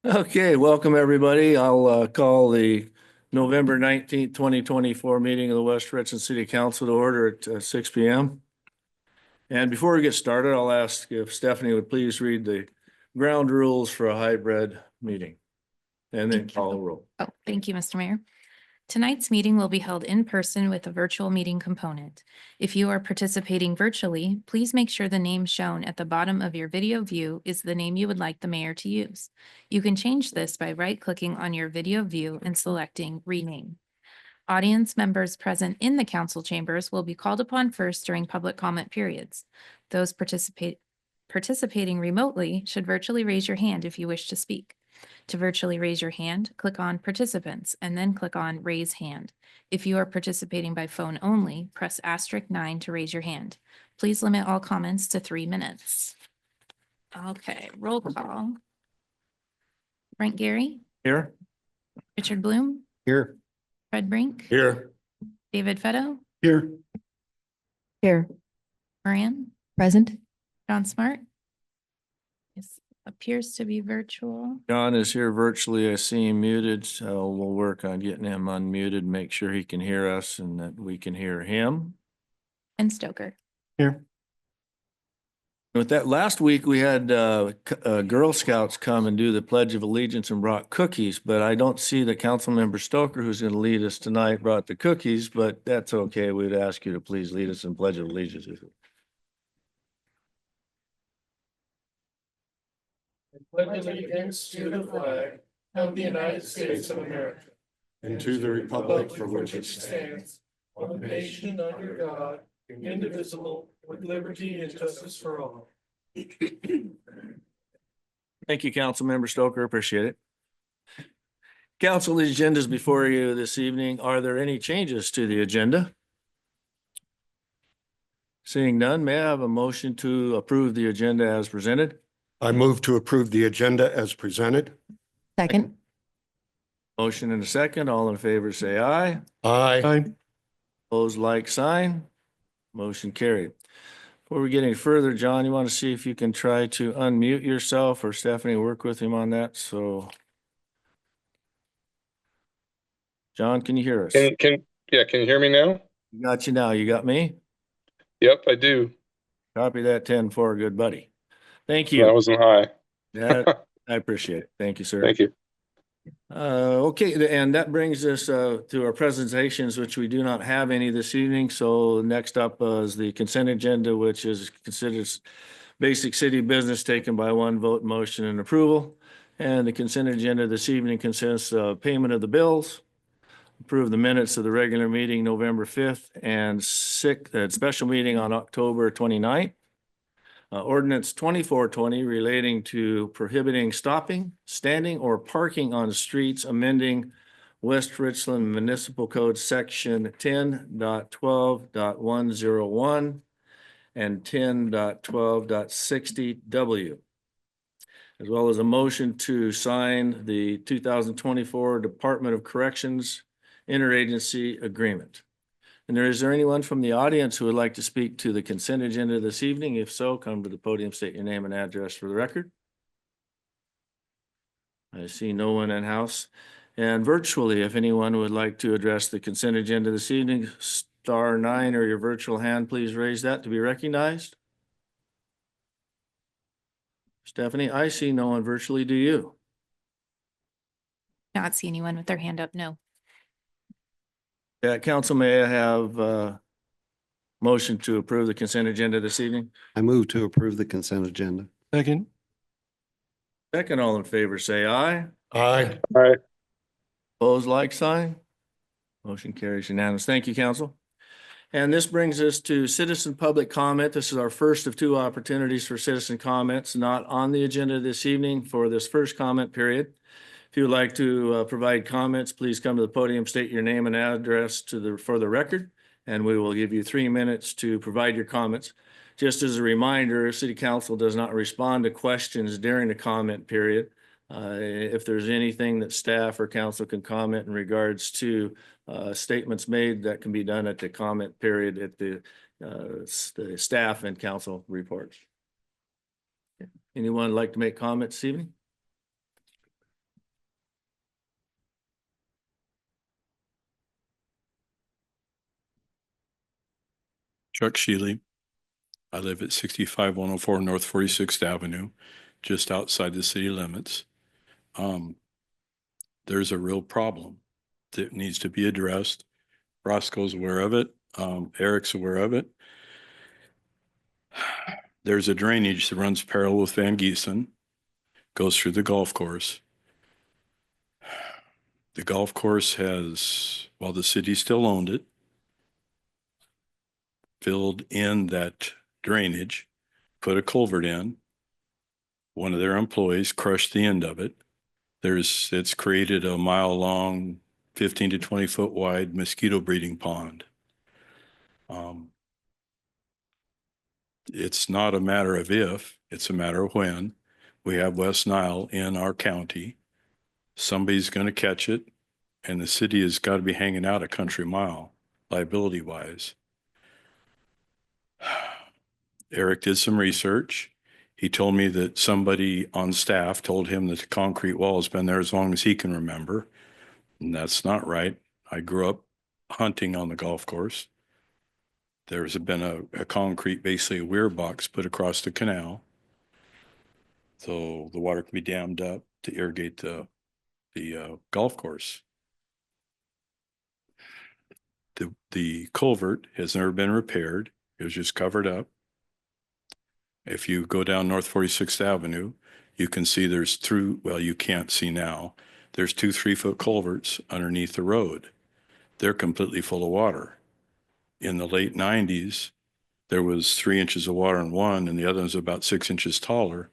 Okay, welcome everybody. I'll call the November 19th, 2024 meeting of the West Richland City Council to order at 6 p.m. And before we get started, I'll ask if Stephanie would please read the ground rules for a hybrid meeting and then call a roll. Thank you, Mr. Mayor. Tonight's meeting will be held in person with a virtual meeting component. If you are participating virtually, please make sure the name shown at the bottom of your video view is the name you would like the mayor to use. You can change this by right-clicking on your video view and selecting Rename. Audience members present in the council chambers will be called upon first during public comment periods. Those participating remotely should virtually raise your hand if you wish to speak. To virtually raise your hand, click on Participants and then click on Raise Hand. If you are participating by phone only, press *9 to raise your hand. Please limit all comments to 3 minutes. Okay, roll call. Brent Gary, Here? Richard Bloom, Here. Fred Brink, Here. David Fetto, Here. Here. Moran, Present. John Smart. This appears to be virtual. John is here virtually. I see him muted, so we'll work on getting him unmuted, make sure he can hear us and that we can hear him. And Stoker. Here. With that, last week we had Girl Scouts come and do the Pledge of Allegiance and brought cookies, but I don't see the council member Stoker, who's going to lead us tonight, brought the cookies, but that's okay. We'd ask you to please lead us in Pledge of Allegiance. I pledge allegiance to the flag of the United States of America and to the republic for which it stands, one nation under God, indivisible, with liberty and justice for all. Thank you, Council Member Stoker. Appreciate it. Council, the agenda is before you this evening. Are there any changes to the agenda? Seeing none, may I have a motion to approve the agenda as presented? I move to approve the agenda as presented. Second. Motion and a second. All in favor, say aye. Aye. Opposed, like sign. Motion carried. Before we get any further, John, you want to see if you can try to unmute yourself, or Stephanie work with him on that? So, John, can you hear us? Can you hear me now? Got you now. You got me? Yep, I do. Copy that 10-4, good buddy. Thank you. That wasn't high. That, I appreciate it. Thank you, sir. Thank you. Okay, and that brings us to our presentations, which we do not have any this evening. So next up is the consent agenda, which is considered basic city business taken by one vote, motion and approval. And the consent agenda this evening consists of payment of the bills, approve the minutes of the regular meeting November 5th and special meeting on October 29th. Ordinance 2420 relating to prohibiting stopping, standing, or parking on streets, amending West Richland Municipal Code Section 10.12.101 and 10.12.60W, as well as a motion to sign the 2024 Department of Corrections interagency agreement. And is there anyone from the audience who would like to speak to the consent agenda this evening? If so, come to the podium, state your name and address for the record. I see no one in house. And virtually, if anyone would like to address the consent agenda this evening, *9 or your virtual hand, please raise that to be recognized. Stephanie, I see no one virtually. Do you? Not see anyone with their hand up, no. Yeah, Council, may I have motion to approve the consent agenda this evening? I move to approve the consent agenda. Second. Second, all in favor, say aye. Aye. All right. Opposed, like sign. Motion carries unanimous. Thank you, Council. And this brings us to citizen public comment. This is our first of two opportunities for citizen comments not on the agenda this evening for this first comment period. If you would like to provide comments, please come to the podium, state your name and address for the record, and we will give you 3 minutes to provide your comments. Just as a reminder, City Council does not respond to questions during the comment period. If there's anything that staff or council can comment in regards to statements made, that can be done at the comment period at the staff and council reports. Anyone like to make comments this evening? Chuck Shealy. I live at 65104 North 46th Avenue, just outside the city limits. There's a real problem that needs to be addressed. Roscoe's aware of it. Eric's aware of it. There's a drainage that runs parallel with Van Giesen, goes through the golf course. The golf course has, while the city still owned it, filled in that drainage, put a culvert in. One of their employees crushed the end of it. It's created a mile long, 15 to 20 foot wide mosquito breeding pond. It's not a matter of if, it's a matter of when. We have West Nile in our county. Somebody's going to catch it, and the city has got to be hanging out a country mile, liability wise. Eric did some research. He told me that somebody on staff told him that the concrete wall has been there as long as he can remember. And that's not right. I grew up hunting on the golf course. There's been a concrete, basically a weir box put across the canal. So the water can be dammed up to irrigate the golf course. The culvert has never been repaired. It was just covered up. If you go down North 46th Avenue, you can see there's well, you can't see now. There's 2 3-foot culverts underneath the road. They're completely full of water. In the late 90s, there was 3 inches of water in one, and the other was about 6 inches taller.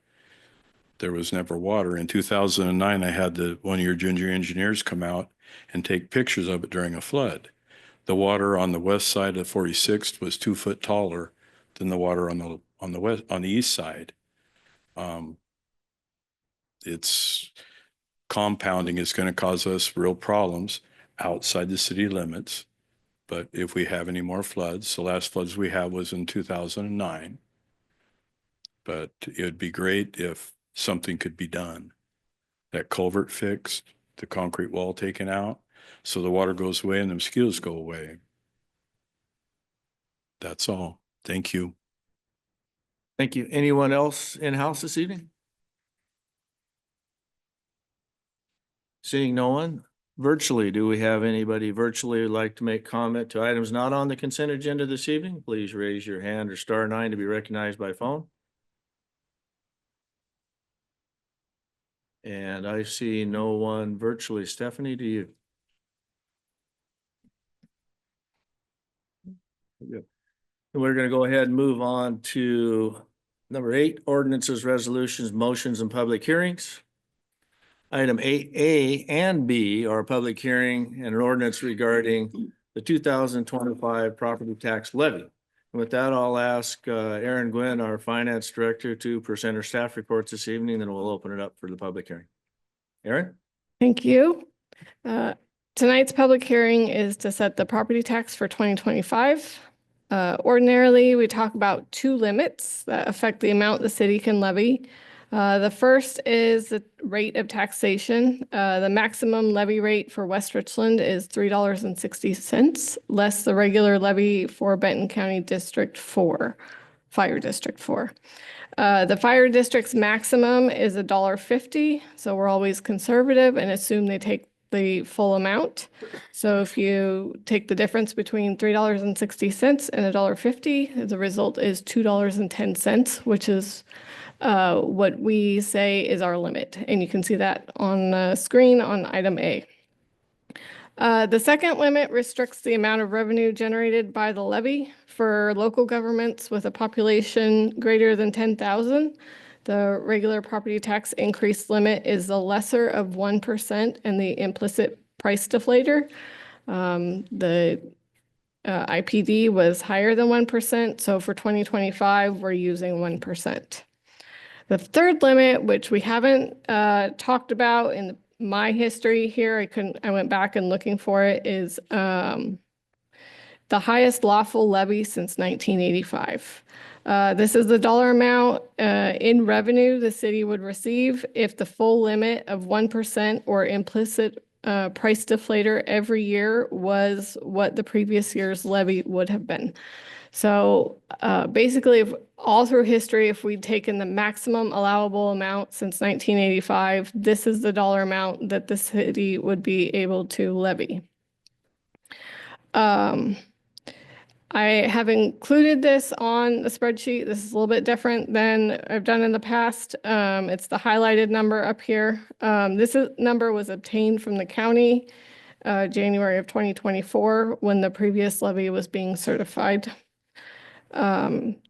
There was never water. In 2009, I had one of your junior engineers come out and take pictures of it during a flood. The water on the west side of 46th was 2 foot taller than the water on the east side. It's compounding is going to cause us real problems outside the city limits. But if we have any more floods, the last floods we had was in 2009. But it would be great if something could be done. That culvert fixed, the concrete wall taken out, so the water goes away and the mosquitoes go away. That's all. Thank you. Thank you. Anyone else in-house this evening? Seeing no one. Virtually, do we have anybody virtually who'd like to make comment to items not on the consent agenda this evening? Please raise your hand or *9 to be recognized by phone. And I see no one virtually. Stephanie, do you? Good. We're going to go ahead and move on to number 8, ordinances, resolutions, motions, and public hearings. Item 8A and B are a public hearing and an ordinance regarding the 2025 property tax levy. And with that, I'll ask Aaron Gwynn, our finance director, to present her staff reports this evening, then we'll open it up for the public hearing. Aaron? Thank you. Tonight's public hearing is to set the property tax for 2025. Ordinarily, we talk about 2 limits that affect the amount the city can levy. The first is the rate of taxation. The maximum levy rate for West Richland is $3.60, less the regular levy for Benton County District 4, Fire District 4. The fire district's maximum is $1.50, so we're always conservative and assume they take the full amount. So if you take the difference between $3.60 and $1.50, the result is $2.10, which is what we say is our limit. And you can see that on the screen on item A. The second limit restricts the amount of revenue generated by the levy for local governments with a population greater than 10,000. The regular property tax increase limit is the lesser of 1% and the implicit price deflator. The IPD was higher than 1%. So for 2025, we're using 1%. The third limit, which we haven't talked about in my history here, I went back and looking for it, is the highest lawful levy since 1985. This is the dollar amount in revenue the city would receive if the full limit of 1% or implicit price deflator every year was what the previous year's levy would have been. So basically, if all through history, if we'd taken the maximum allowable amount since 1985, this is the dollar amount that the city would be able to levy. I have included this on the spreadsheet. This is a little bit different than I've done in the past. It's the highlighted number up here. Number was obtained from the county January of 2024 when the previous levy was being certified.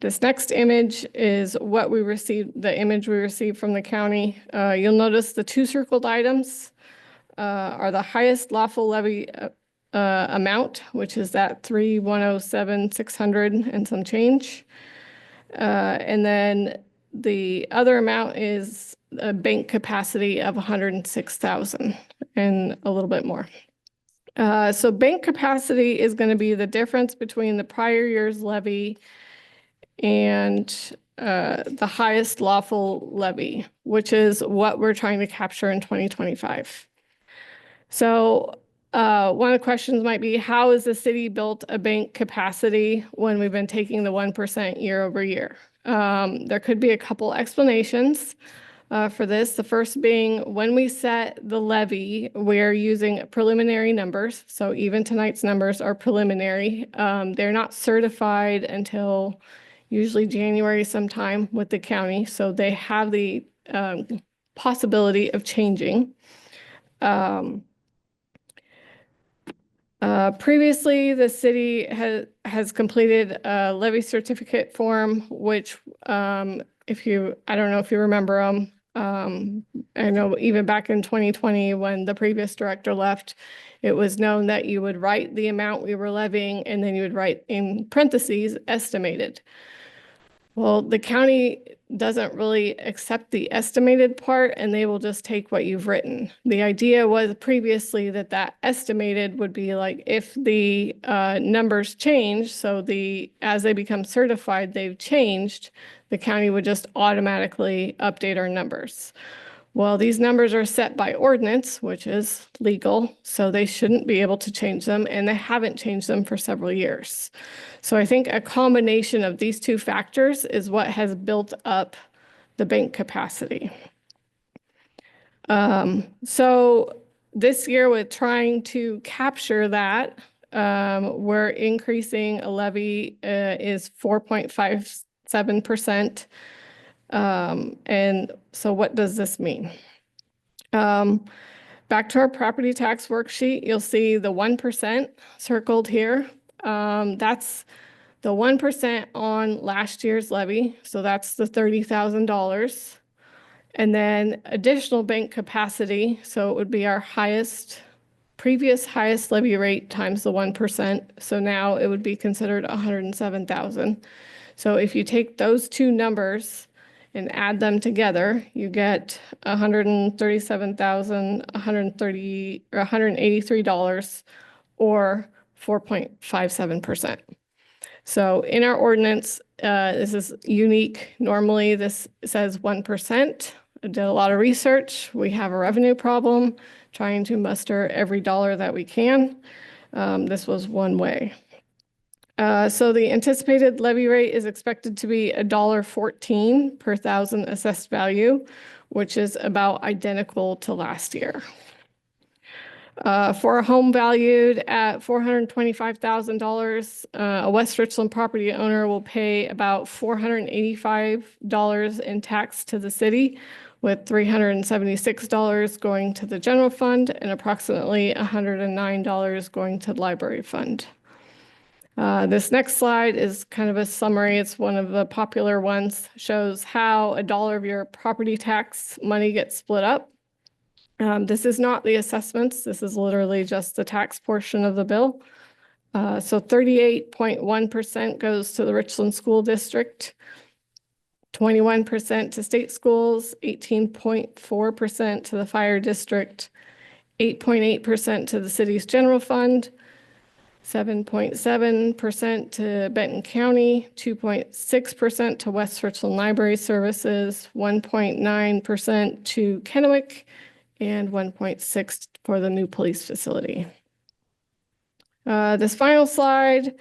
This next image is what we received, the image we received from the county. You'll notice the two circled items are the highest lawful levy amount, which is that 3,107,600 and some change. And then the other amount is a bank capacity of 106,000 and a little bit more. So bank capacity is going to be the difference between the prior year's levy and the highest lawful levy, which is what we're trying to capture in 2025. So one of the questions might be, how has the city built a bank capacity when we've been taking the 1% year over year? There could be a couple explanations for this. The first being, when we set the levy, we're using preliminary numbers. So even tonight's numbers are preliminary. They're not certified until usually January sometime with the county. So they have the possibility of changing. Previously, the city has completed a levy certificate form, which I don't know if you remember them. I know even back in 2020, when the previous director left, it was known that you would write the amount we were levying, and then you would write in parentheses, estimated. Well, the county doesn't really accept the estimated part, and they will just take what you've written. The idea was previously that estimated would be like if the numbers change, so as they become certified, they've changed, the county would just automatically update our numbers. Well, these numbers are set by ordinance, which is legal, so they shouldn't be able to change them, and they haven't changed them for several years. So I think a combination of these two factors is what has built up the bank capacity. So this year, with trying to capture that, we're increasing a levy is 4.57%. And so what does this mean? Back to our property tax worksheet, you'll see the 1% circled here. That's the 1% on last year's levy. So that's the $30,000. And then additional bank capacity. So it would be our previous highest levy rate times the 1%. So now it would be considered 107,000. So if you take those two numbers and add them together, you get $137,183 or 4.57%. So in our ordinance, this is unique. Normally this says 1%. I did a lot of research. We have a revenue problem trying to muster every dollar that we can. This was one way. So the anticipated levy rate is expected to be $1.14 per thousand assessed value, which is about identical to last year. For a home valued at $425,000, a West Richland property owner will pay about $485 in tax to the city, with $376 going to the general fund and approximately $109 going to the library fund. This next slide is kind of a summary. It's one of the popular ones, shows how $1 of your property tax money gets split up. This is not the assessments. This is literally just the tax portion of the bill. So 38.1% goes to the Richland School District, 21% to state schools, 18.4% to the fire district, 8.8% to the city's general fund, 7.7% to Benton County, 2.6% to West Richland Library Services, 1.9% to Kennewick, and 1.6% for the new police facility. This final slide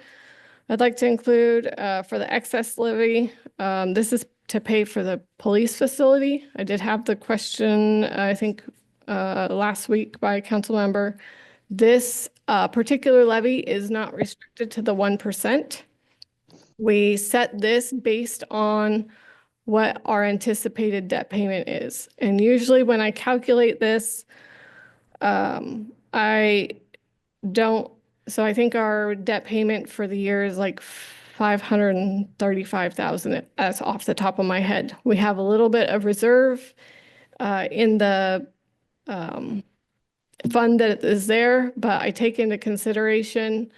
I'd like to include for the excess levy, this is to pay for the police facility. I did have the question, I think, last week by a council member. This particular levy is not restricted to the 1%. We set this based on what our anticipated debt payment is. And usually when I calculate this, I don't, so I think our debt payment for the year is like 535,000. That's off the top of my head. We have a little bit of reserve in the fund that is there, but I take into consideration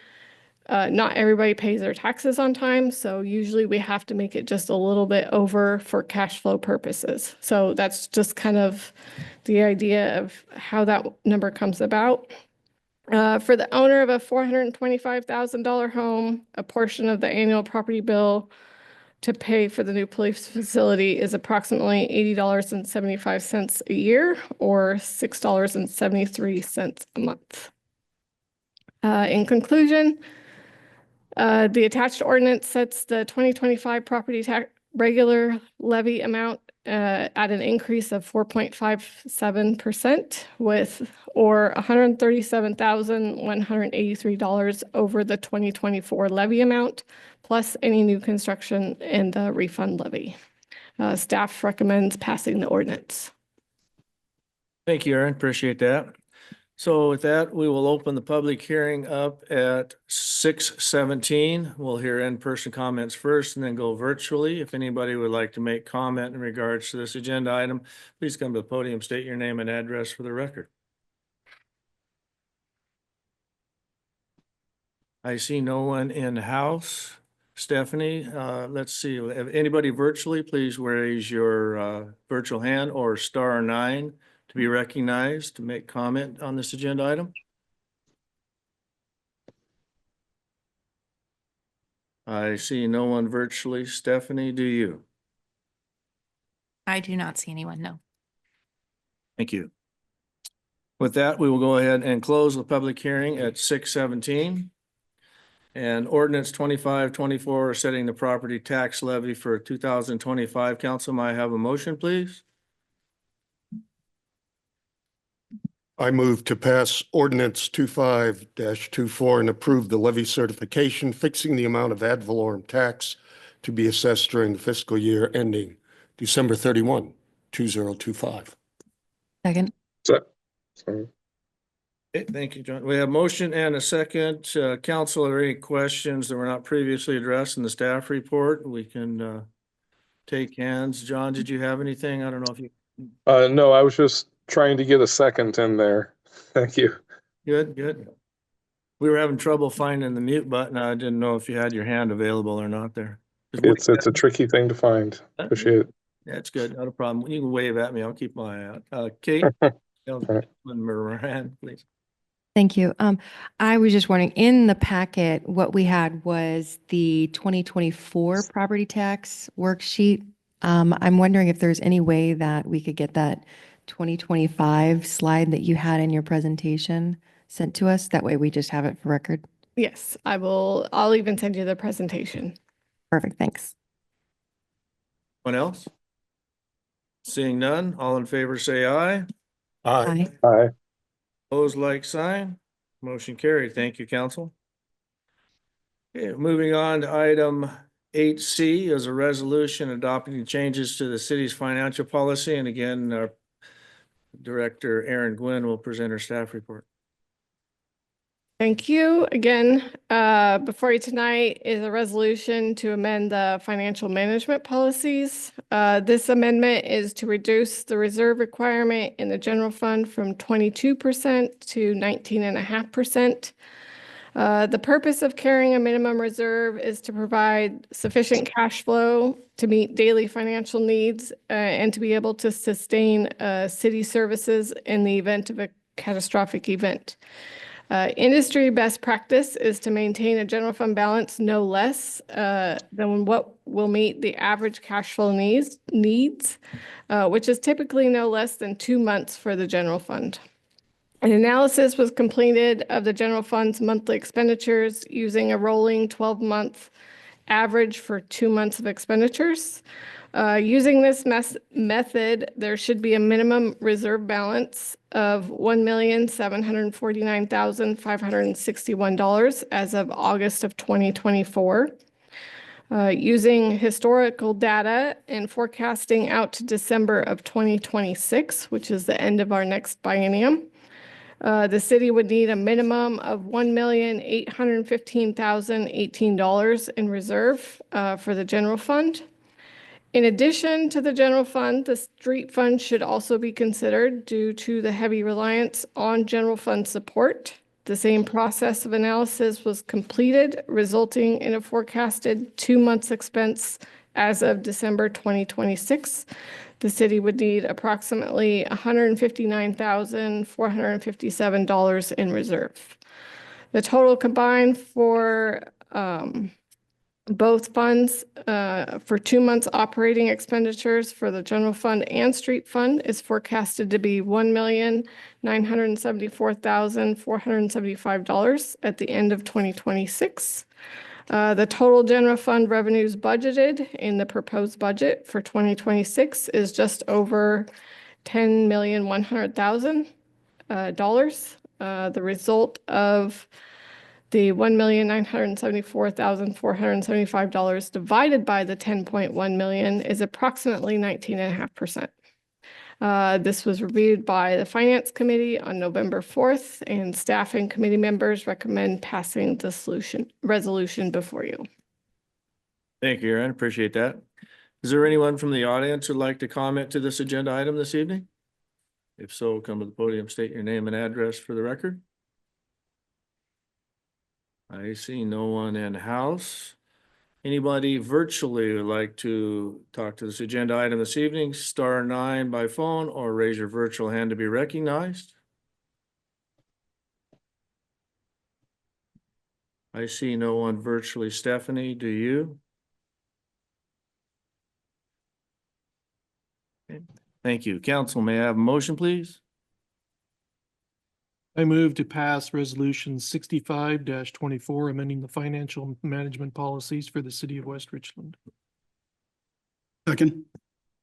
not everybody pays their taxes on time, so usually we have to make it just a little bit over for cash flow purposes. So that's just kind of the idea of how that number comes about. For the owner of a $425,000 home, a portion of the annual property bill to pay for the new police facility is approximately $80.75 a year, or $6.73 a month. In conclusion, the attached ordinance sets the 2025 property tax regular levy amount at an increase of 4.57% or $137,183 over the 2024 levy amount, plus any new construction and the refund levy. Staff recommends passing the ordinance. Thank you, Erin. Appreciate that. So with that, we will open the public hearing up at 6:17. We'll hear in-person comments first and then go virtually. If anybody would like to make comment in regards to this agenda item, please come to the podium, state your name and address for the record. I see no one in house. Stephanie, let's see, if anybody virtually, please raise your virtual hand or *9 to be recognized to make comment on this agenda item. I see no one virtually. Stephanie, do you? I do not see anyone, no. Thank you. With that, we will go ahead and close the public hearing at 6:17. And ordinance 2524 setting the property tax levy for 2025. Council, may I have a motion, please? I move to pass ordinance 25-24 and approve the levy certification fixing the amount of ad valorem tax to be assessed during the fiscal year ending December 31, 2025. Second. Sorry. Okay, thank you, John. We have motion and a second. Council, are there any questions that were not previously addressed in the staff report? We can take hands. John, did you have anything? I don't know if you. No, I was just trying to get a second in there. Thank you. Good, good. We were having trouble finding the mute button. I didn't know if you had your hand available or not there. It's a tricky thing to find. Appreciate it. That's good. Not a problem. You can wave at me. I'll keep my eye out. Kate, Moran, please. Thank you. I was just wondering, in the packet, what we had was the 2024 property tax worksheet. I'm wondering if there's any way that we could get that 2025 slide that you had in your presentation sent to us. That way we just have it for record. Yes, I'll even send you the presentation. Perfect. Thanks. Anyone else? Seeing none, all in favor say aye. Aye. Aye. Hi. Opposed, like sign. Motion carried. Thank you, council. Okay, moving on to item 8C is a resolution adopting changes to the city's financial policy. And again, our Director Erin Gwynn will present her staff report. Thank you. Again, before you tonight is a resolution to amend the financial management policies. This amendment is to reduce the reserve requirement in the general fund from 22% to 19.5%. The purpose of carrying a minimum reserve is to provide sufficient cash flow to meet daily financial needs and to be able to sustain city services in the event of a catastrophic event. Industry best practice is to maintain a general fund balance no less than what will meet the average cash flow needs, which is typically no less than 2 months for the general fund. An analysis was completed of the general fund's monthly expenditures using a rolling 12-month average for 2 months of expenditures. Using this method, there should be a minimum reserve balance of $1,749,561 as of August of 2024. Using historical data and forecasting out to December of 2026, which is the end of our next biennium, the city would need a minimum of $1,815,018 in reserve for the general fund. In addition to the general fund, the street fund should also be considered due to the heavy reliance on general fund support. The same process of analysis was completed, resulting in a forecasted 2 months expense as of December 2026. The city would need approximately $159,457 in reserve. The total combined for both funds for 2 months operating expenditures for the general fund and street fund is forecasted to be $1,974,475 at the end of 2026. The total general fund revenues budgeted in the proposed budget for 2026 is just over $10,100,000. The result of the $1,974,475 divided by the 10.1 million is approximately 19.5%. This was reviewed by the Finance Committee on November 4th, and staff and committee members recommend passing the resolution before you. Thank you, Erin. Appreciate that. Is there anyone from the audience who'd like to comment to this agenda item this evening? If so, come to the podium, state your name and address for the record. I see no one in house. Anybody virtually would like to talk to this agenda item this evening, *9 by phone or raise your virtual hand to be recognized. I see no one virtually. Stephanie, do you? Okay. Thank you. Council, may I have a motion, please? I move to pass resolution 65-24, amending the financial management policies for the city of West Richland. Second.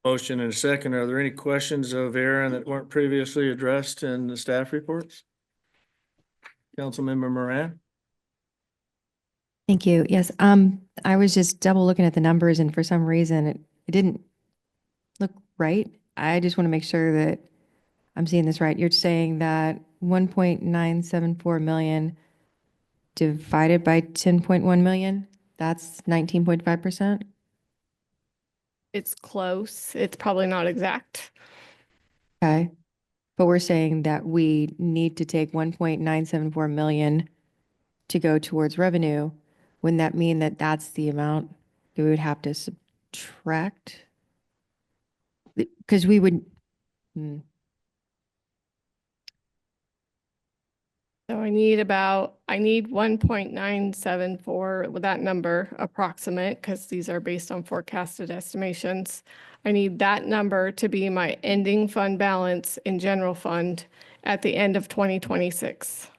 Motion and a second. Are there any questions of Erin that weren't previously addressed in the staff reports? Councilmember Moran? Thank you. Yes, I was just double looking at the numbers and for some reason it didn't look right. I just want to make sure that I'm seeing this right. You're saying that 1.974 million divided by 10.1 million, that's 19.5%? It's close. It's probably not exact. Okay. But we're saying that we need to take 1.974 million to go towards revenue. Wouldn't that mean that that's the amount that we would have to subtract? Because we would, So I need 1.974 with that number approximate, because these are based on forecasted estimations. I need that number to be my ending fund balance in general fund at the end of 2026.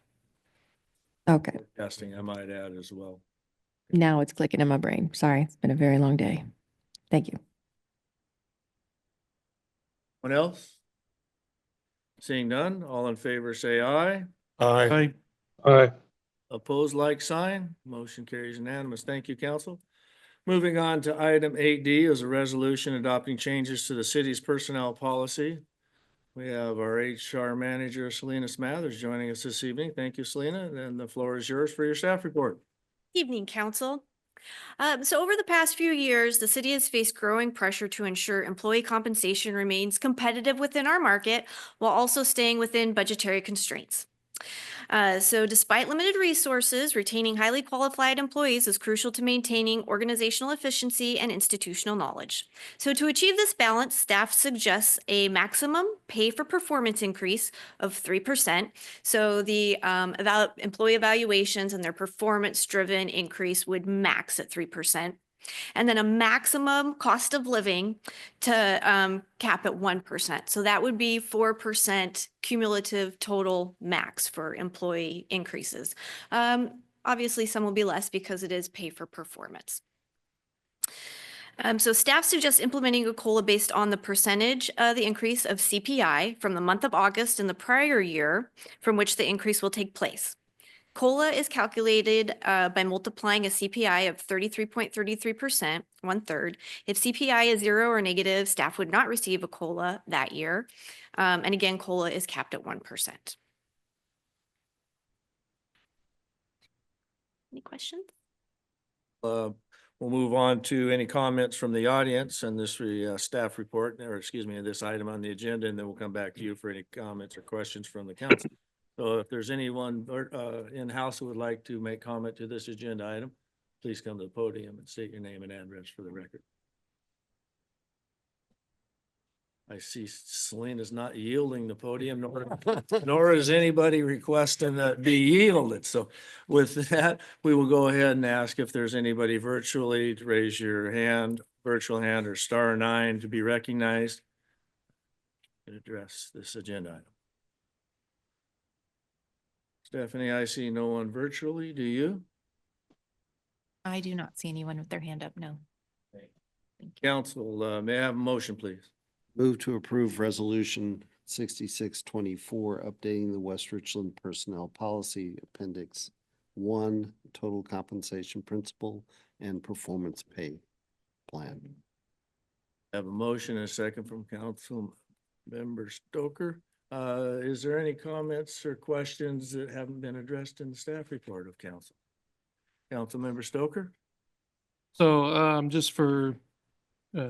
okay. Casting, I might add as well. Now it's clicking in my brain. Sorry, it's been a very long day. Thank you. What else? Seeing none, all in favor say aye. Aye. Aye. Opposed, like sign. Motion carries unanimous. Thank you, council. Moving on to item 8D is a resolution adopting changes to the city's personnel policy. We have our HR manager, Selena Smathers, joining us this evening. Thank you, Selena. And the floor is yours for your staff report. Evening, Council. So over the past few years, the city has faced growing pressure to ensure employee compensation remains competitive within our market while also staying within budgetary constraints. So despite limited resources, retaining highly qualified employees is crucial to maintaining organizational efficiency and institutional knowledge. So to achieve this balance, staff suggests a maximum pay for performance increase of 3%. So the employee evaluations and their performance-driven increase would max at 3%. And then a maximum cost of living to cap at 1%. So that would be 4% cumulative total max for employee increases. Obviously, some will be less because it is pay for performance. So staff suggests implementing a COLA based on the percentage of the increase of CPI from the month of August in the prior year from which the increase will take place. COLA is calculated by multiplying a CPI of 33.33%, 1/3. If CPI is 0 or negative, staff would not receive a COLA that year. And again, COLA is capped at 1%. Any questions? We'll move on to any comments from the audience and this staff report, or excuse me, this item on the agenda, and then we'll come back to you for any comments or questions from the council. So if there's anyone in-house who would like to make comment to this agenda item, please come to the podium and state your name and address for the record. I see Selena's not yielding the podium, nor is anybody requesting that be yielded. So with that, we will go ahead and ask if there's anybody virtually to raise your hand, virtual hand, or *9 to be recognized and address this agenda item. Stephanie, I see no one virtually. Do you? I do not see anyone with their hand up, no. Council, may I have a motion, please? Move to approve resolution 6624, updating the West Richland Personnel Policy Appendix 1, total compensation principle and performance pay plan. I have a motion and a second from Council Member Stoker. Is there any comments or questions that haven't been addressed in the staff report of council? Council Member Stoker? So just for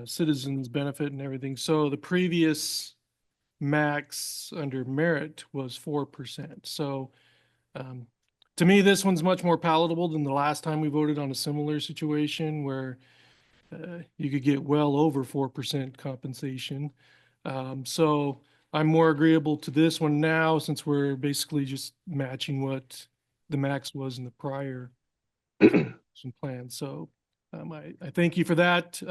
citizens' benefit and everything. So the previous max under merit was 4%. So to me, this one's much more palatable than the last time we voted on a similar situation where you could get well over 4% compensation. So I'm more agreeable to this one now since we're basically just matching what the max was in the prior plan. So I thank you for that.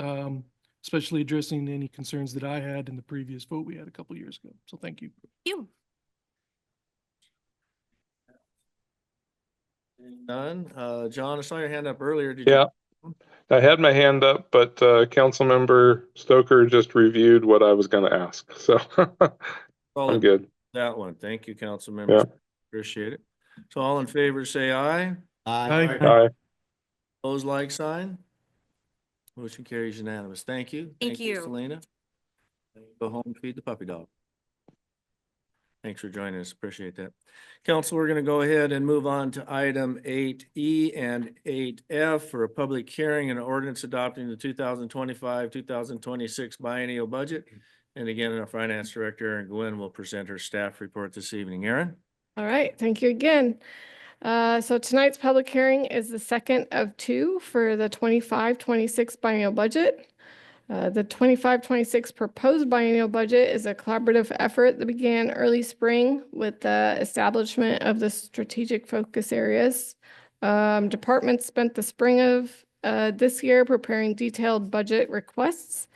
Especially addressing any concerns that I had in the previous vote we had a couple of years ago. So thank you. You. None. John, I saw your hand up earlier. Did Yeah, I had my hand up, but Councilmember Stoker just reviewed what I was going to ask. So I'm good. That one. Thank you, council members. Yeah. Appreciate it. So all in favor, say aye. Aye. Opposed, like sign. Motion carries unanimous. Thank you. Thank you. Selena. Go home and feed the puppy dog. Thanks for joining us. Appreciate that. Council, we're going to go ahead and move on to item 8E and 8F for a public hearing and ordinance adopting the 2025-2026 biennial budget. And again, our finance director, Erin Gwynn, will present her staff report this evening. Erin? All right, thank you again. So tonight's public hearing is the second of two for the 25-26 biennial budget. The 25-26 proposed biennial budget is a collaborative effort that began early spring with the establishment of the strategic focus areas. Departments spent the spring of this year preparing detailed budget requests,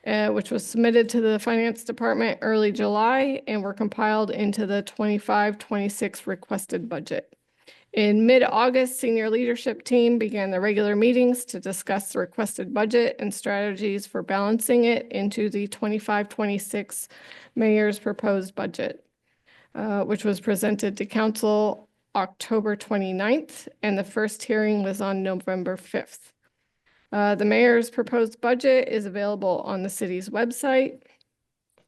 which was submitted to the finance department early July and were compiled into the 25-26 requested budget. In mid-August, senior leadership team began the regular meetings to discuss the requested budget and strategies for balancing it into the 25-26 mayor's proposed budget, which was presented to council October 29th, and the first hearing was on November 5th. The mayor's proposed budget is available on the city's website.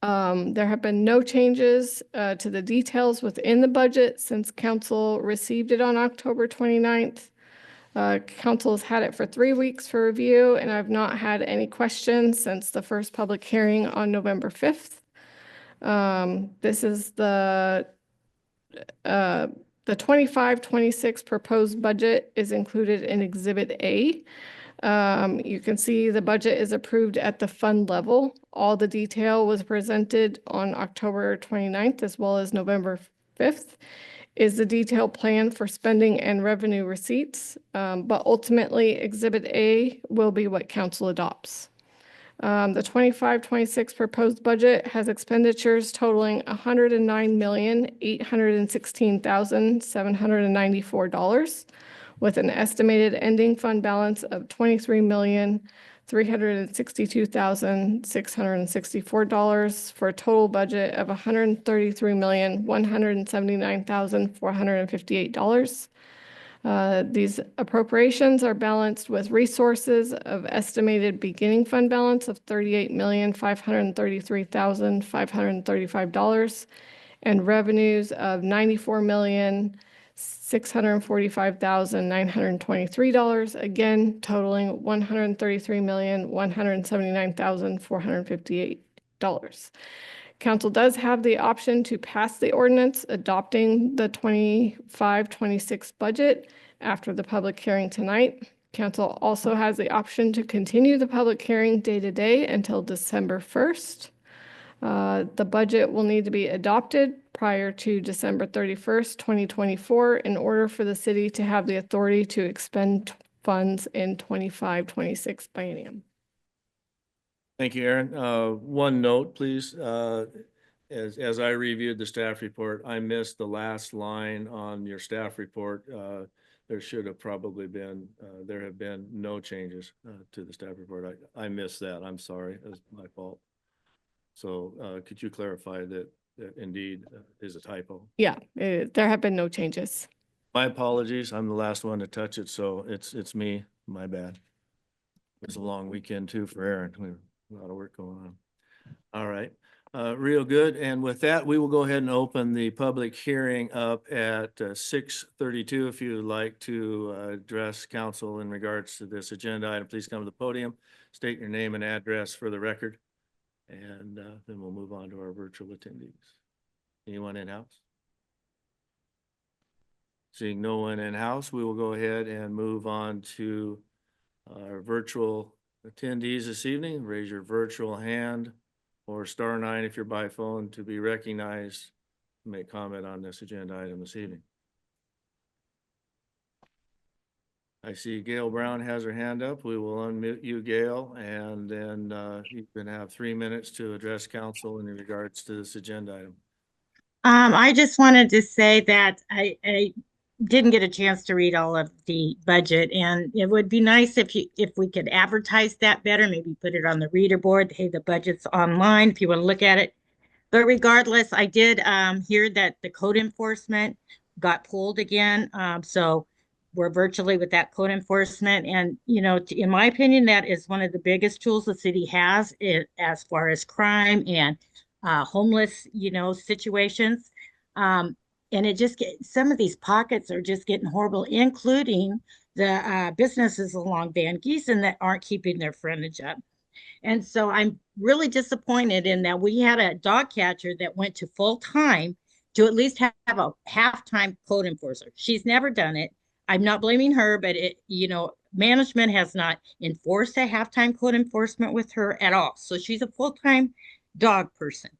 There have been no changes to the details within the budget since council received it on October 29th. Council has had it for 3 weeks for review, and I've not had any questions since the first public hearing on November 5th. This is the 25-26 proposed budget is included in Exhibit A. You can see the budget is approved at the fund level. All the detail was presented on October 29th as well as November 5th, is the detailed plan for spending and revenue receipts. But ultimately, Exhibit A will be what council adopts. The 25-26 proposed budget has expenditures totaling $109,816,794, with an estimated ending fund balance of $23,362,664 for a total budget of $133,179,458. These appropriations are balanced with resources of estimated beginning fund balance of $38,533,535 and revenues of $94,645,923, again totaling $133,179,458. Council does have the option to pass the ordinance adopting the 25-26 budget after the public hearing tonight. Council also has the option to continue the public hearing day to day until December 1st. The budget will need to be adopted prior to December 31st, 2024 in order for the city to have the authority to expend funds in 25-26 biennium. Thank you, Aaron. One note, please. As I reviewed the staff report, I missed the last line on your staff report. There should have probably been, there have been no changes to the staff report. I missed that. I'm sorry. That's my fault. So could you clarify that indeed is a typo? Yeah, there have been no changes. My apologies. I'm the last one to touch it, so it's me. My bad. It was a long weekend too for Aaron. We have a lot of work going on. All right, real good. And with that, we will go ahead and open the public hearing up at 6:32. If you would like to address council in regards to this agenda item, please come to the podium, state your name and address for the record, and then we'll move on to our virtual attendees. Anyone in-house? Seeing no one in-house, we will go ahead and move on to our virtual attendees this evening. Raise your virtual hand or *9 if you're by phone to be recognized. Make comment on this agenda item this evening. I see Gail Brown has her hand up. We will unmute you, Gail, and then you can have 3 minutes to address council in regards to this agenda item. I just wanted to say that I didn't get a chance to read all of the budget, and it would be nice if we could advertise that better, maybe put it on the reader board. Hey, the budget's online if you want to look at it. But regardless, I did hear that the code enforcement got pulled again. So we're virtually with that code enforcement. And, you know, in my opinion, that is one of the biggest tools the city has as far as crime and homeless, you know, situations. And it just some of these pockets are just getting horrible, including the businesses along Van Giesen that aren't keeping their frontage up. And so I'm really disappointed in that we had a dog catcher that went to full time to at least have a half-time code enforcer. She's never done it. I'm not blaming her, but you know, management has not enforced a half-time code enforcement with her at all. So she's a full-time dog person.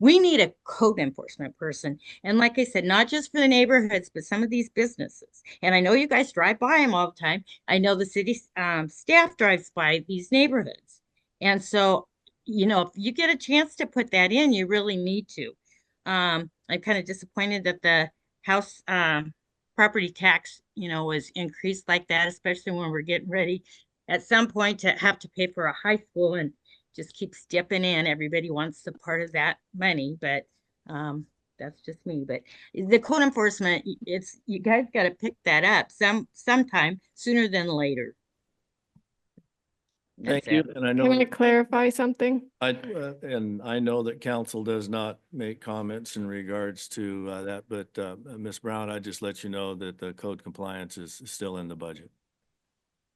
We need a code enforcement person. And like I said, not just for the neighborhoods, but some of these businesses. And I know you guys drive by them all the time. I know the city staff drives by these neighborhoods. And so, you know, if you get a chance to put that in, you really need to. I'm kind of disappointed that the house property tax, you know, was increased like that, especially when we're getting ready at some point to have to pay for a high school and just keeps dipping in. Everybody wants a part of that money, but that's just me. But the code enforcement, it's you guys got to pick that up sometime sooner than later. Thank you. And I know, Can I clarify something? and I know that council does not make comments in regards to that, but Ms. Brown, I just let you know that the code compliance is still in the budget.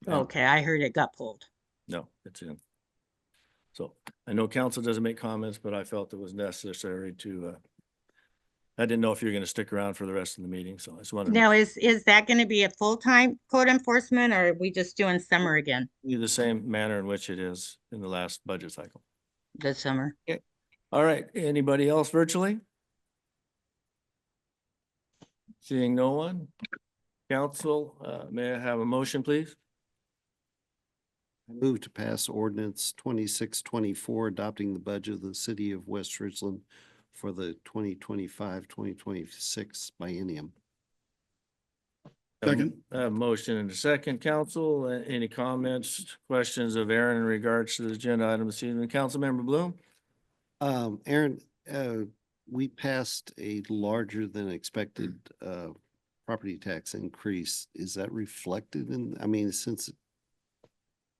Okay, I heard it got pulled. No, it's in. So I know council doesn't make comments, but I felt it was necessary to, I didn't know if you're going to stick around for the rest of the meeting. So I just wanted Now, is that going to be a full-time code enforcement, or are we just doing summer again? to the same manner in which it is in the last budget cycle. This summer. All right. Anybody else virtually? Seeing no one. Council, may I have a motion, please? I move to pass ordinance 2624, adopting the budget of the city of West Richland for the 2025-2026 biennium. Second. Motion and a second. Council, any comments, questions of Aaron in regards to the agenda item this evening? Councilmember Bloom? Aaron, we passed a larger than expected property tax increase. Is that reflected in, I mean, since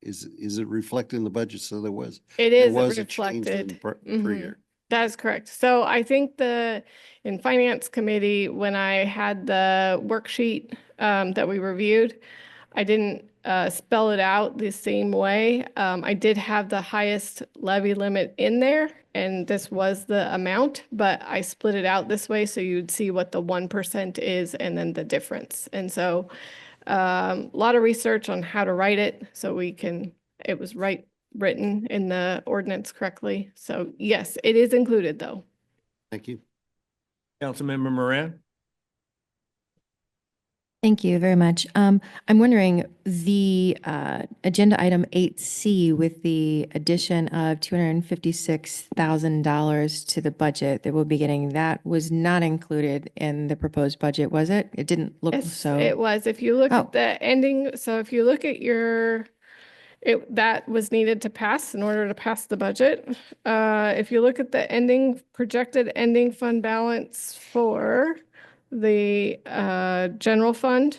is it reflected in the budget? So there was It is a change in reflected. per Mhm. year. That is correct. So I think in finance committee, when I had the worksheet that we reviewed, I didn't spell it out the same way. I did have the highest levy limit in there, and this was the amount, but I split it out this way so you'd see what the 1% is and then the difference. And so a lot of research on how to write it so it was written in the ordinance correctly. So yes, it is included though. Thank you. Councilmember Moran? Thank you very much. I'm wondering the agenda item 8C with the addition of $256,000 to the budget that we'll be getting, that was not included in the proposed budget, was it? It didn't look Yes, so. it was. If you look Oh. at the ending, so if you look at that was needed to pass in order to pass the budget. If you look at the projected ending fund balance for the general fund,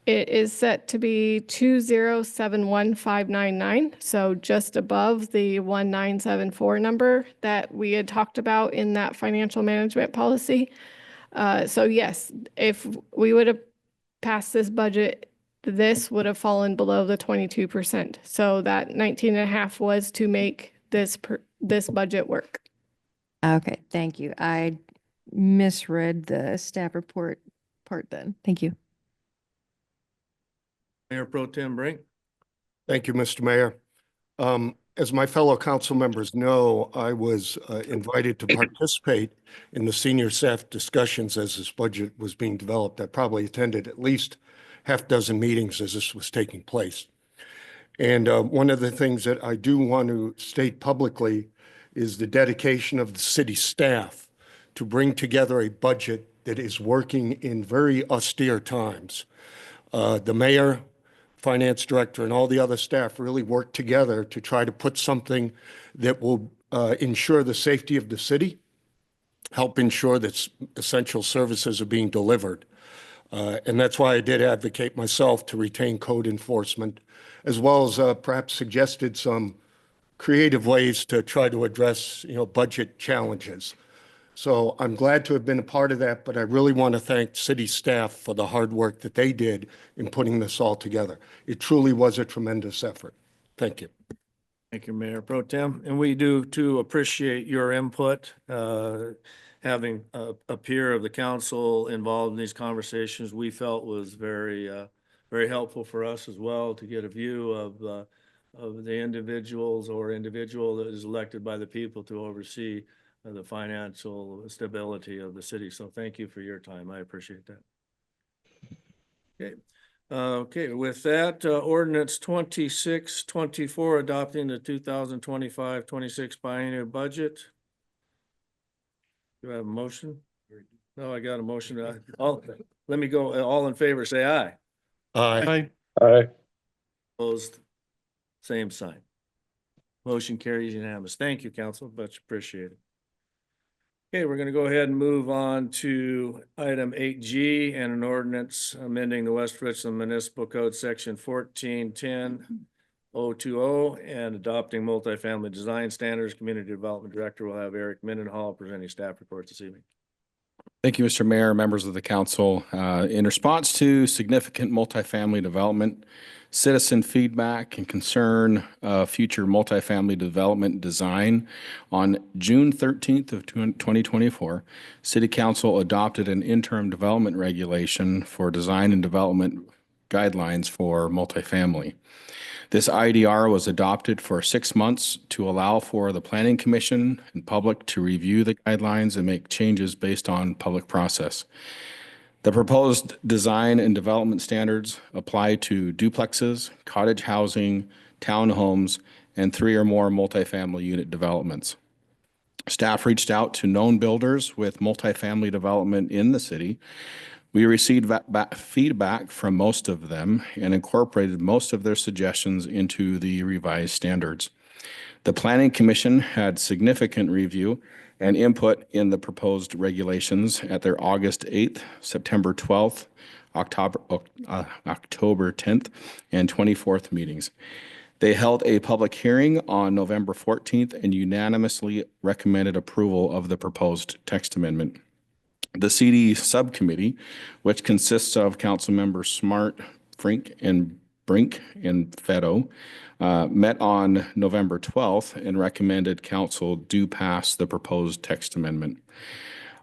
it is set to be 2071599, so just above the 1974 number that we had talked about in that financial management policy. So yes, if we would have passed this budget, this would have fallen below the 22%. So that 19.5 was to make this budget work. Okay, thank you. I misread the staff report part then. Thank you. Mayor Pro Tem Brink? Thank you, Mr. Mayor. As my fellow council members know, I was invited to participate in the senior staff discussions as this budget was being developed. I probably attended at least half dozen meetings as this was taking place. And one of the things that I do want to state publicly is the dedication of the city staff to bring together a budget that is working in very austere times. The mayor, finance director, and all the other staff really work together to try to put something that will ensure the safety of the city, help ensure that essential services are being delivered. And that's why I did advocate myself to retain code enforcement, as well as perhaps suggested some creative ways to try to address, budget challenges. So I'm glad to have been a part of that, but I really want to thank city staff for the hard work that they did in putting this all together. It truly was a tremendous effort. Thank you. Thank you, Mayor Pro Tem. And we do too appreciate your input. Having a peer of the council involved in these conversations, we felt was very helpful for us as well to get a view of the individual that is elected by the people to oversee the financial stability of the city. So thank you for your time. I appreciate that. Okay. Okay, with that, ordinance 2624 adopting the 2025-26 biennial budget. Do I have a motion? No, I got a motion. Let me go. All in favor, say aye. Aye. Aye. Opposed, same sign. Motion carries unanimous. Thank you, council. Much appreciated. Okay, we're going to go ahead and move on to item 8G and an ordinance amending the West Richland Municipal Code Section 1410-020 and adopting multifamily design standards. Community Development Director will have Eric Mendenhall presenting staff reports this evening. Thank you, Mr. Mayor, members of the council. In response to significant multifamily development, citizen feedback and concern of future multifamily development design, on June 13th of 2024, City Council adopted an interim development regulation for design and development guidelines for multifamily. This IDR was adopted for 6 months to allow for the Planning Commission and public to review the guidelines and make changes based on public process. The proposed design and development standards apply to duplexes, cottage housing, townhomes, and 3 or more multifamily unit developments. Staff reached out to known builders with multifamily development in the city. We received feedback from most of them and incorporated most of their suggestions into the revised standards. The Planning Commission had significant review and input in the proposed regulations at their August 8th, September 12th, October 10th, and 24th meetings. They held a public hearing on November 14th and unanimously recommended approval of the proposed text amendment. The CD subcommittee, which consists of council members Smart, Brink, and Fetto, met on November 12th and recommended council do pass the proposed text amendment.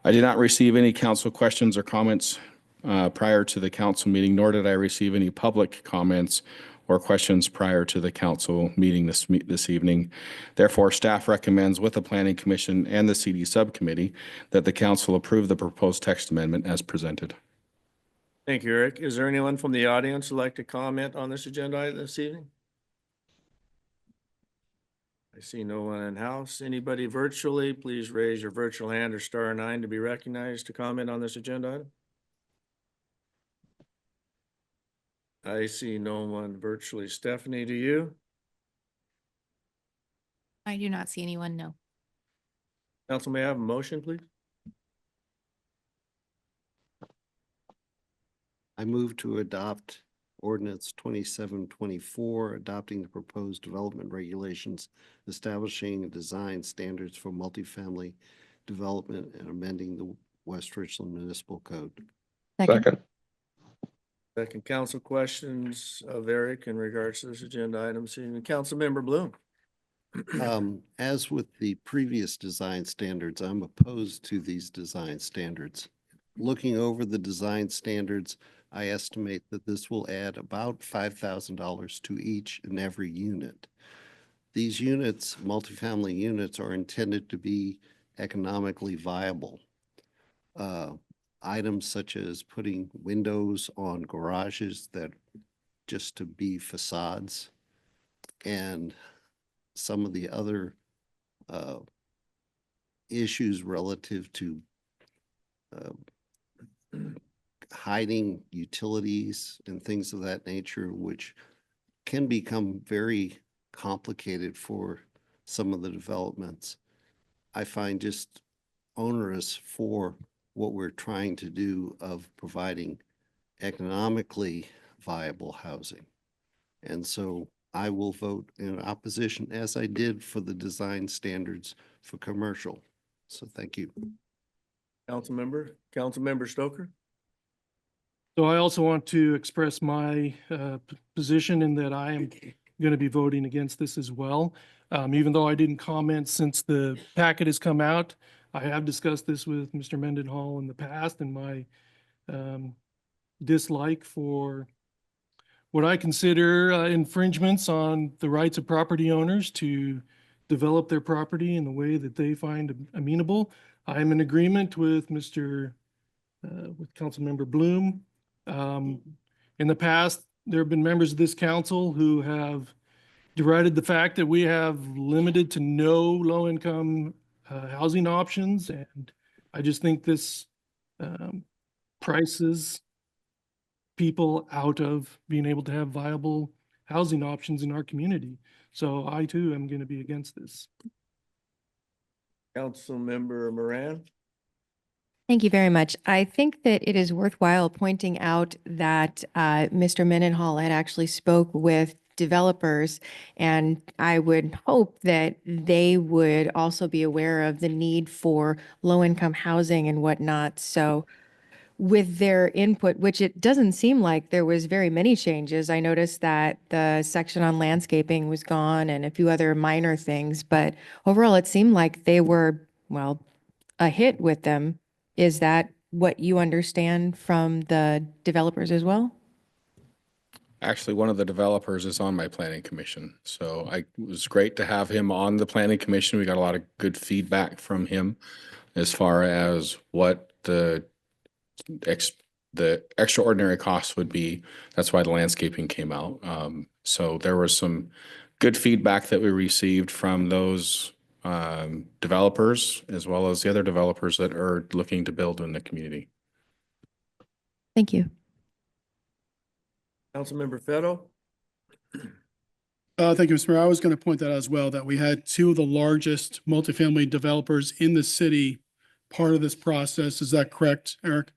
I did not receive any council questions or comments prior to the council meeting, nor did I receive any public comments or questions prior to the council meeting this evening. Therefore, staff recommends with the Planning Commission and the CD subcommittee that the council approve the proposed text amendment as presented. Thank you, Eric. Is there anyone from the audience who'd like to comment on this agenda item this evening? I see no one in house. Anybody virtually, please raise your virtual hand or *9 to be recognized to comment on this agenda item. I see no one virtually. Stephanie, do you? I do not see anyone, no. Council, may I have a motion, please? I move to adopt ordinance 2724, adopting the proposed development regulations, establishing design standards for multifamily development and amending the West Richland Municipal Code. Second. Second, council questions of Eric in regards to this agenda item. Seeing Councilmember Bloom. As with the previous design standards, I'm opposed to these design standards. Looking over the design standards, I estimate that this will add about $5,000 to each and every unit. These units, multifamily units, are intended to be economically viable. Items such as putting windows on garages that just to be facades, and some of the other issues relative to hiding utilities and things of that nature, which can become very complicated for some of the developments, I find just onerous for what we're trying to do of providing economically viable housing. And so I will vote in opposition, as I did for the design standards for commercial. So thank you. Councilmember Stoker. So I also want to express my position in that I am going to be voting against this as well. Even though I didn't comment since the packet has come out, I have discussed this with Mr. Mendenhall in the past, and my dislike for what I consider infringements on the rights of property owners to develop their property in the way that they find amenable. I'm in agreement with with Councilmember Bloom. In the past, there have been members of this council who have derided the fact that we have limited to no low-income housing options, and I just think this prices people out of being able to have viable housing options in our community. So I too am going to be against this. Councilmember Moran. Thank you very much. I think that it is worthwhile pointing out that Mr. Mendenhall had actually spoke with developers, and I would hope that they would also be aware of the need for low-income housing and whatnot. So with their input, which it doesn't seem like there was very many changes. I noticed that the section on landscaping was gone and a few other minor things, but overall it seemed like they were, well, a hit with them. Is that what you understand from the developers as well? Actually, one of the developers is on my planning commission. So it was great to have him on the planning commission. We got a lot of good feedback from him as far as what the the extraordinary cost would be. That's why the landscaping came out. So there was some good feedback that we received from those developers as well as the other developers that are looking to build in the community. Thank you. Councilmember Fetto? Thank you, Mr. Mayor. I was going to point that out as well, that we had two of the largest multifamily developers in the city part of this process. Is that correct, Eric?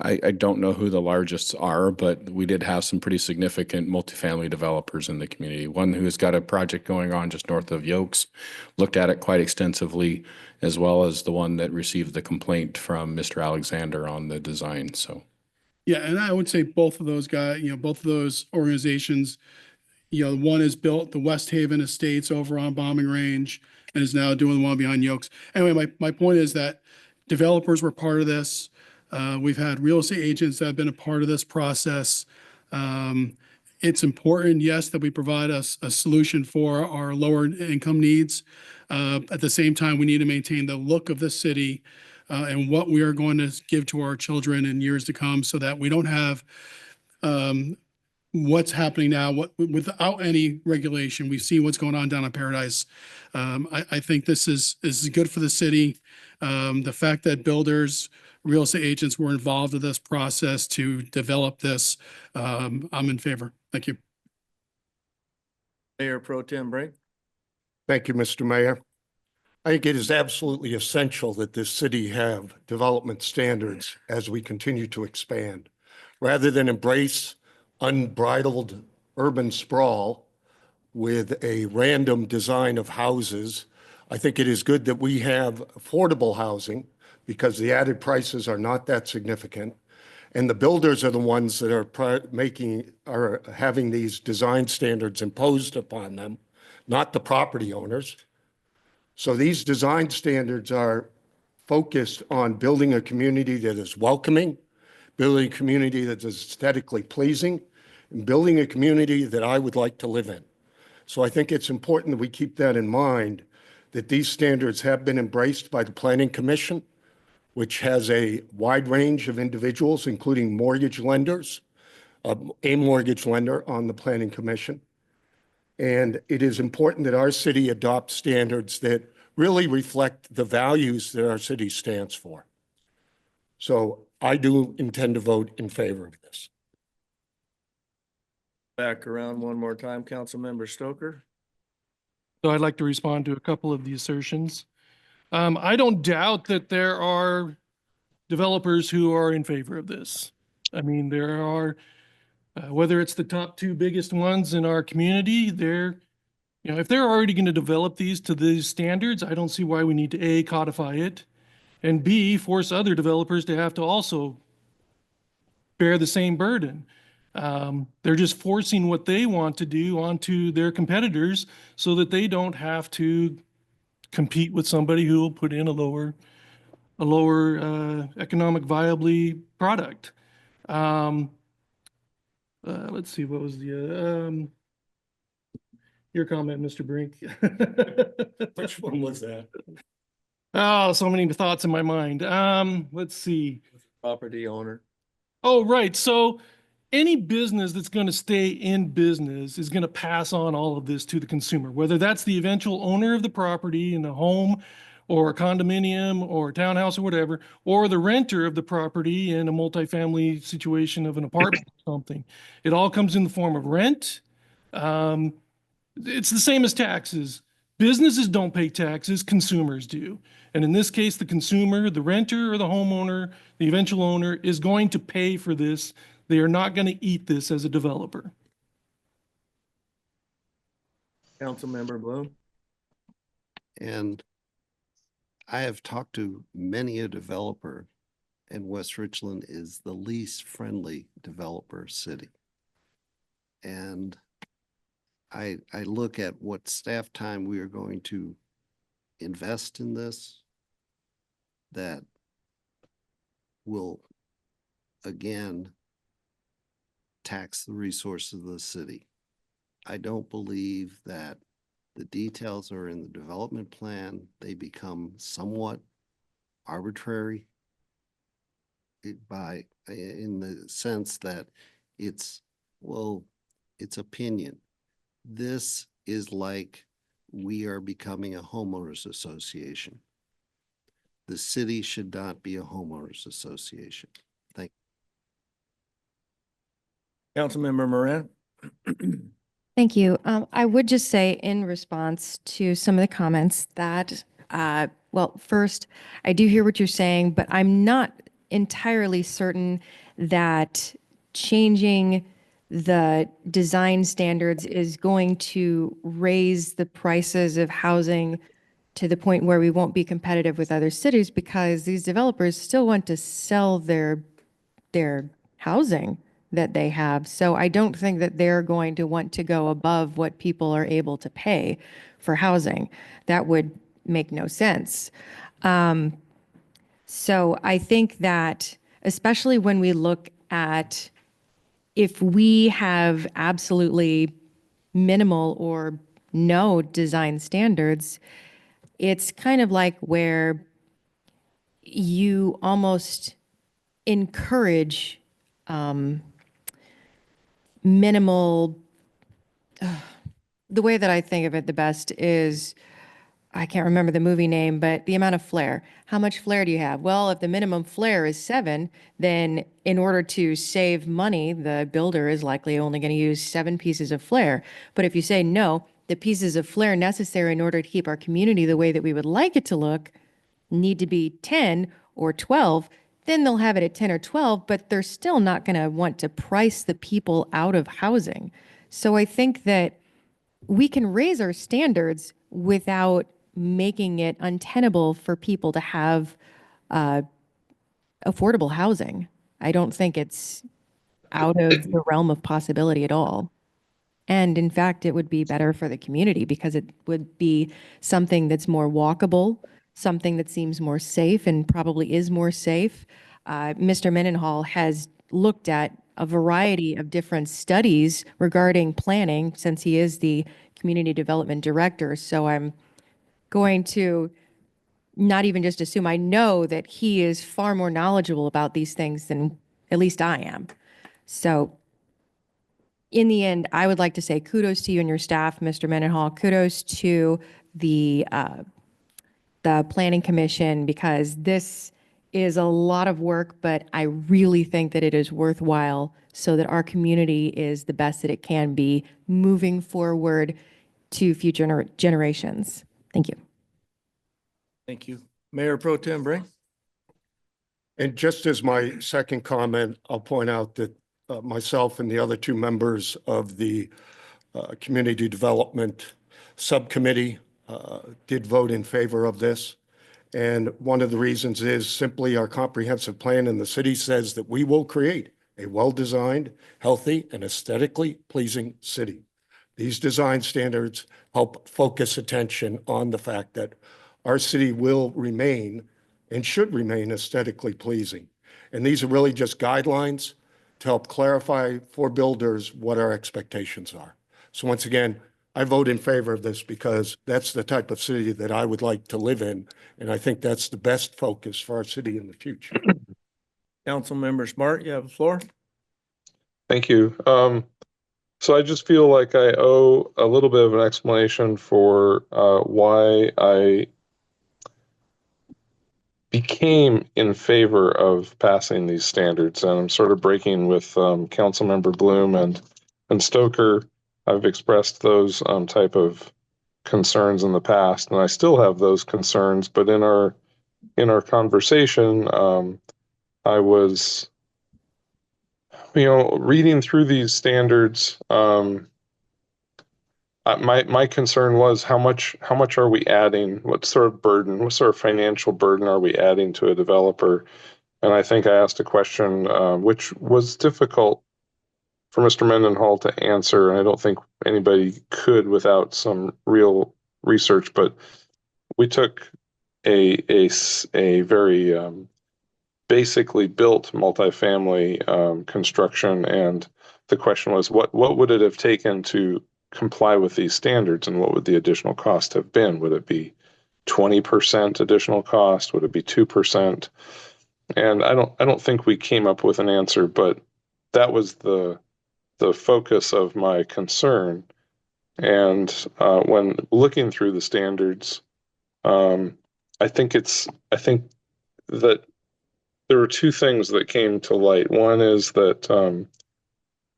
I don't know who the largest are, but we did have some pretty significant multifamily developers in the community. One who's got a project going on just north of Yokes, looked at it quite extensively, as well as the one that received the complaint from Mr. Alexander on the design. So, Yeah, and I would say both of those guys, both of those organizations, one has built the West Haven Estates over on Bombing Range and is now doing the one behind Yokes. Anyway, my point is that developers were part of this. We've had real estate agents that have been a part of this process. It's important, yes, that we provide a solution for our lower income needs. At the same time, we need to maintain the look of the city and what we are going to give to our children in years to come so that we don't have what's happening now without any regulation. We've seen what's going on down in Paradise. I think this is good for the city. The fact that builders, real estate agents were involved in this process to develop this, I'm in favor. Thank you. Mayor Pro Tem Brink? Thank you, Mr. Mayor. I think it is absolutely essential that this city have development standards as we continue to expand. Rather than embrace unbridled urban sprawl with a random design of houses, I think it is good that we have affordable housing because the added prices are not that significant. And the builders are the ones that are having these design standards imposed upon them, not the property owners. So these design standards are focused on building a community that is welcoming, building a community that is aesthetically pleasing, and building a community that I would like to live in. So I think it's important that we keep that in mind, that these standards have been embraced by the Planning Commission, which has a wide range of individuals, including mortgage lenders, a mortgage lender on the Planning Commission. And it is important that our city adopt standards that really reflect the values that our city stands for. So I do intend to vote in favor of this. Back around one more time, Councilmember Stoker? So I'd like to respond to a couple of the assertions. I don't doubt that there are developers who are in favor of this. I mean, there are, whether it's the top two biggest ones in our community, if they're already going to develop these to these standards, I don't see why we need to A, codify it, and B, force other developers to have to also bear the same burden. They're just forcing what they want to do onto their competitors so that they don't have to compete with somebody who will put in a lower economic viably product. Let's see, what was the your comment, Mr. Brink? Which one was that? Oh, so many thoughts in my mind. Let's see. Property owner. Oh, right. So any business that's going to stay in business is going to pass on all of this to the consumer, whether that's the eventual owner of the property in a home or a condominium or a townhouse or whatever, or the renter of the property in a multifamily situation of an apartment or something. It all comes in the form of rent. It's the same as taxes. Businesses don't pay taxes, consumers do. And in this case, the consumer, the renter or the homeowner, the eventual owner is going to pay for this. They are not going to eat this as a developer. Councilmember Bloom? And I have talked to many a developer, and West Richland is the least friendly developer city. And I look at what staff time we are going to invest in this that will, again, tax the resources of the city. I don't believe that the details are in the development plan. They become somewhat arbitrary. in the sense that it's, well, it's opinion. This is like we are becoming a homeowners association. The city should not be a homeowners association. Thank you. Councilmember Moran. Thank you. I would just say in response to some of the comments that, well, first, I do hear what you're saying, but I'm not entirely certain that changing the design standards is going to raise the prices of housing to the point where we won't be competitive with other cities, because these developers still want to sell their housing that they have. So I don't think that they're going to want to go above what people are able to pay for housing. That would make no sense. So I think that, especially when we look at if we have absolutely minimal or no design standards, it's kind of like where you almost encourage minimal. The way that I think of it the best is, I can't remember the movie name, but the amount of flair. How much flair do you have? Well, if the minimum flair is 7, then in order to save money, the builder is likely only going to use 7 pieces of flair. But if you say no, the pieces of flair necessary in order to keep our community the way that we would like it to look need to be 10 or 12, then they'll have it at 10 or 12, but they're still not going to want to price the people out of housing. So I think that we can raise our standards without making it untenable for people to have affordable housing. I don't think it's out of the realm of possibility at all. And in fact, it would be better for the community because it would be something that's more walkable, something that seems more safe and probably is more safe. Mr. Mendenhall has looked at a variety of different studies regarding planning since he is the community development director. So I'm going to not even just assume, I know that he is far more knowledgeable about these things than at least I am. So in the end, I would like to say kudos to you and your staff, Mr. Mendenhall. Kudos to the Planning Commission, because this is a lot of work, but I really think that it is worthwhile so that our community is the best that it can be moving forward to future generations. Thank you. Thank you. Mayor Pro Tem Bring. And just as my second comment, I'll point out that myself and the other 2 members of the Community Development Subcommittee did vote in favor of this. And one of the reasons is simply our comprehensive plan in the city says that we will create a well-designed, healthy, and aesthetically pleasing city. These design standards help focus attention on the fact that our city will remain and should remain aesthetically pleasing. And these are really just guidelines to help clarify for builders what our expectations are. So once again, I vote in favor of this because that's the type of city that I would like to live in. And I think that's the best focus for our city in the future. Councilmember Smart, you have the floor. Thank you. So I just feel like I owe a little bit of an explanation for why I became in favor of passing these standards. And I'm sort of breaking with Councilmember Bloom and Stoker. I've expressed those type of concerns in the past, and I still have those concerns. But in our conversation, I was, reading through these standards. My concern was how much are we adding? What sort of burden? What sort of financial burden are we adding to a developer? And I think I asked a question which was difficult for Mr. Mendenhall to answer, and I don't think anybody could without some real research. But we took a very basically built multifamily construction, and the question was, what would it have taken to comply with these standards, and what would the additional cost have been? Would it be 20% additional cost? Would it be 2%? And I don't think we came up with an answer, but that was the focus of my concern. And when looking through the standards, I think that there were two things that came to light. One is that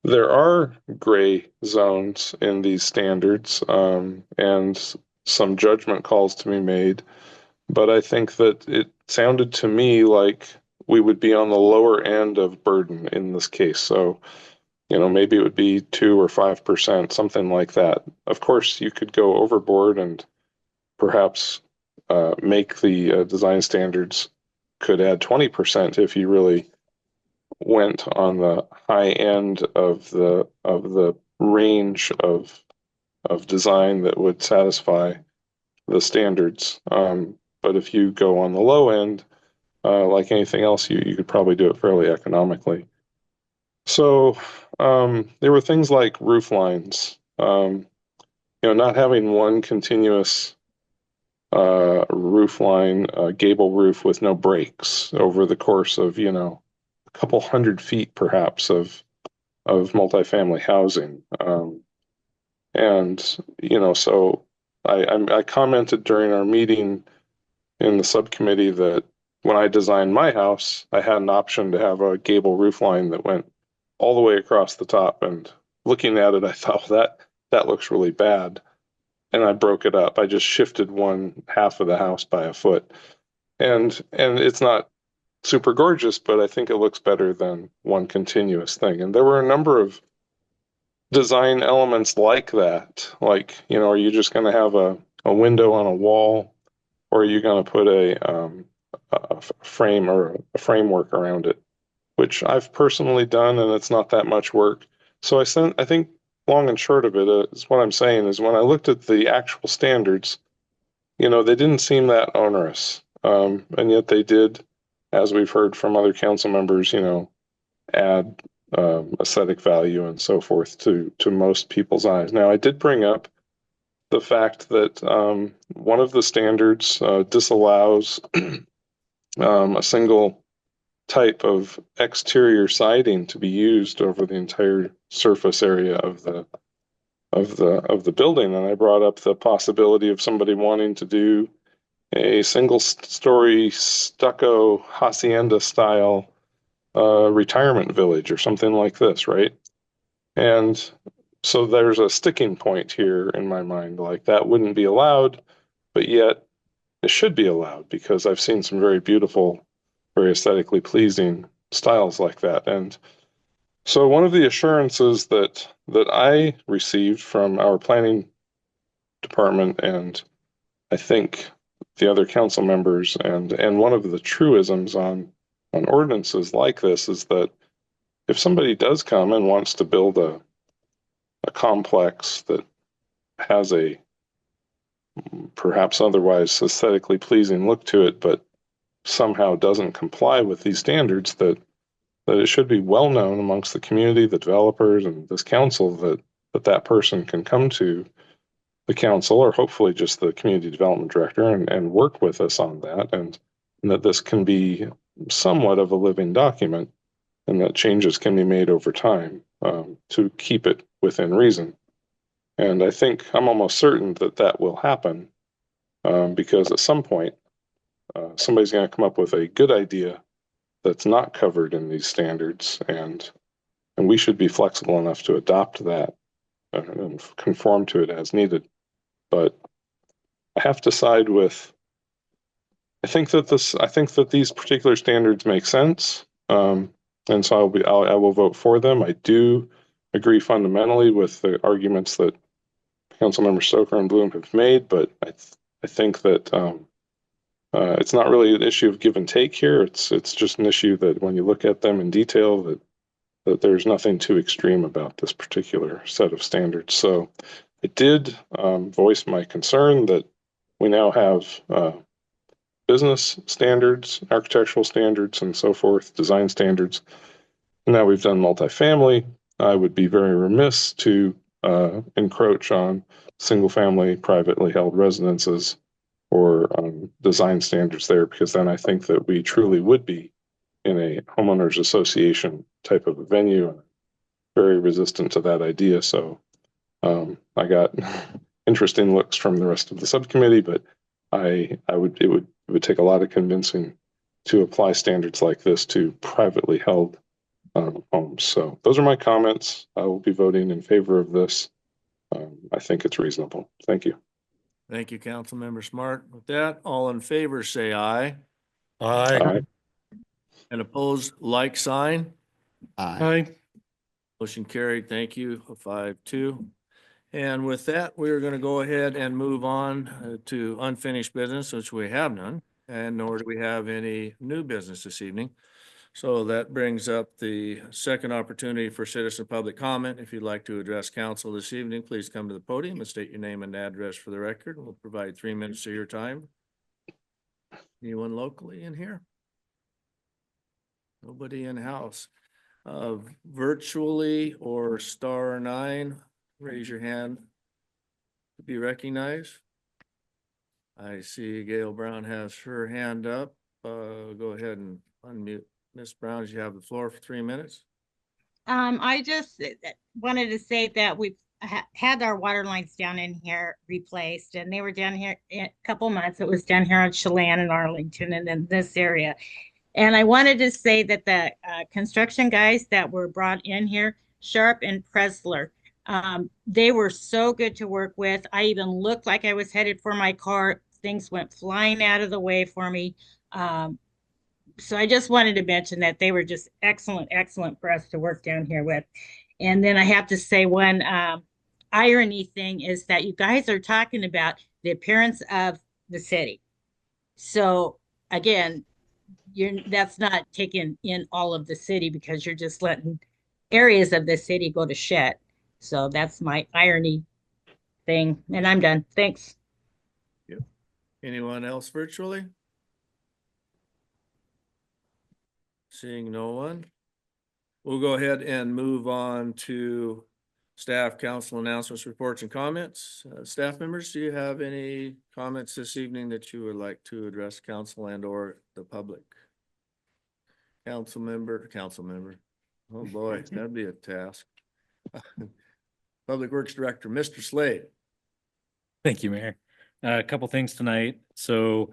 there are gray zones in these standards, and some judgment calls to be made. But I think that it sounded to me like we would be on the lower end of burden in this case. So, maybe it would be 2 or 5%, something like that. Of course, you could go overboard and perhaps make the design standards could add 20% if you really went on the high end of the range of design that would satisfy the standards. But if you go on the low end, like anything else, you could probably do it fairly economically. So there were things like roof lines, not having one continuous roof line, gable roof with no breaks over the course of, a couple 100 feet perhaps of multifamily housing. And, so I commented during our meeting in the subcommittee that when I designed my house, I had an option to have a gable roof line that went all the way across the top. And looking at it, I thought that looks really bad. And I broke it up. I just shifted one half of the house by a foot. And it's not super gorgeous, but I think it looks better than one continuous thing. And there were a number of design elements like that. Like, are you just going to have a window on a wall, or are you going to put a frame or a framework around it, which I've personally done, and it's not that much work. So I think long and short of it is what I'm saying is when I looked at the actual standards, they didn't seem that onerous. And yet they did, as we've heard from other council members, add aesthetic value and so forth to most people's eyes. Now, I did bring up the fact that one of the standards disallows a single type of exterior siding to be used over the entire surface area of the building. And I brought up the possibility of somebody wanting to do a single story stucco hacienda style retirement village or something like this, right? And so there's a sticking point here in my mind, like that wouldn't be allowed, but yet it should be allowed because I've seen some very beautiful, very aesthetically pleasing styles like that. And so one of the assurances that I received from our planning department, and I think the other council members, and one of the truisms on ordinances like this is that if somebody does come and wants to build a complex that has a perhaps otherwise aesthetically pleasing look to it, but somehow doesn't comply with these standards, that it should be well known amongst the community, the developers, and this council that person can come to the council, or hopefully just the community development director, and work with us on that, and that this can be somewhat of a living document, and that changes can be made over time to keep it within reason. And I think I'm almost certain that will happen because at some point somebody's going to come up with a good idea that's not covered in these standards, and we should be flexible enough to adopt that and conform to it as needed. But I have to side with, I think that these particular standards make sense, and so I will vote for them. I do agree fundamentally with the arguments that Councilmember Stoker and Bloom have made, but I think that it's not really an issue of give and take here. It's just an issue that when you look at them in detail, that there's nothing too extreme about this particular set of standards. So I did voice my concern that we now have business standards, architectural standards, and so forth, design standards. Now we've done multifamily. I would be very remiss to encroach on single-family privately held residences or design standards there, because then I think that we truly would be in a homeowners association type of a venue. Very resistant to that idea. So I got interesting looks from the rest of the subcommittee, but it would take a lot of convincing to apply standards like this to privately held homes. So those are my comments. I will be voting in favor of this. I think it's reasonable. Thank you. Thank you, Councilmember Smart. With that, all in favor, say aye. Aye. And opposed, like sign. Aye. Motion carried. Thank you. 5-2. And with that, we're going to go ahead and move on to unfinished business, which we have none, and nor do we have any new business this evening. So that brings up the second opportunity for citizen public comment. If you'd like to address council this evening, please come to the podium and state your name and address for the record. We'll provide 3 minutes of your time. Anyone locally in here? Nobody in house. Virtually or *9, raise your hand to be recognized. I see Gail Brown has her hand up. Go ahead and unmute. Ms. Brown, you have the floor for 3 minutes. I just wanted to say that we've had our water lines down in here replaced, and they were down here in a couple months. It was down here on Chelan and Arlington and in this area. And I wanted to say that the construction guys that were brought in here, Sharp and Presler, they were so good to work with. I even looked like I was headed for my car. Things went flying out of the way for me. So I just wanted to mention that they were just excellent, excellent for us to work down here with. And then I have to say one irony thing is that you guys are talking about the appearance of the city. So again, that's not taking in all of the city because you're just letting areas of the city go to shit. So that's my irony thing. And I'm done. Thanks. Yep. Anyone else virtually? Seeing no one, we'll go ahead and move on to staff, council announcements, reports, and comments. Staff members, do you have any comments this evening that you would like to address council and or the public? Council member. Oh boy, that'd be a task. Public Works Director, Mr. Slade. Thank you, Mayor. A couple things tonight. So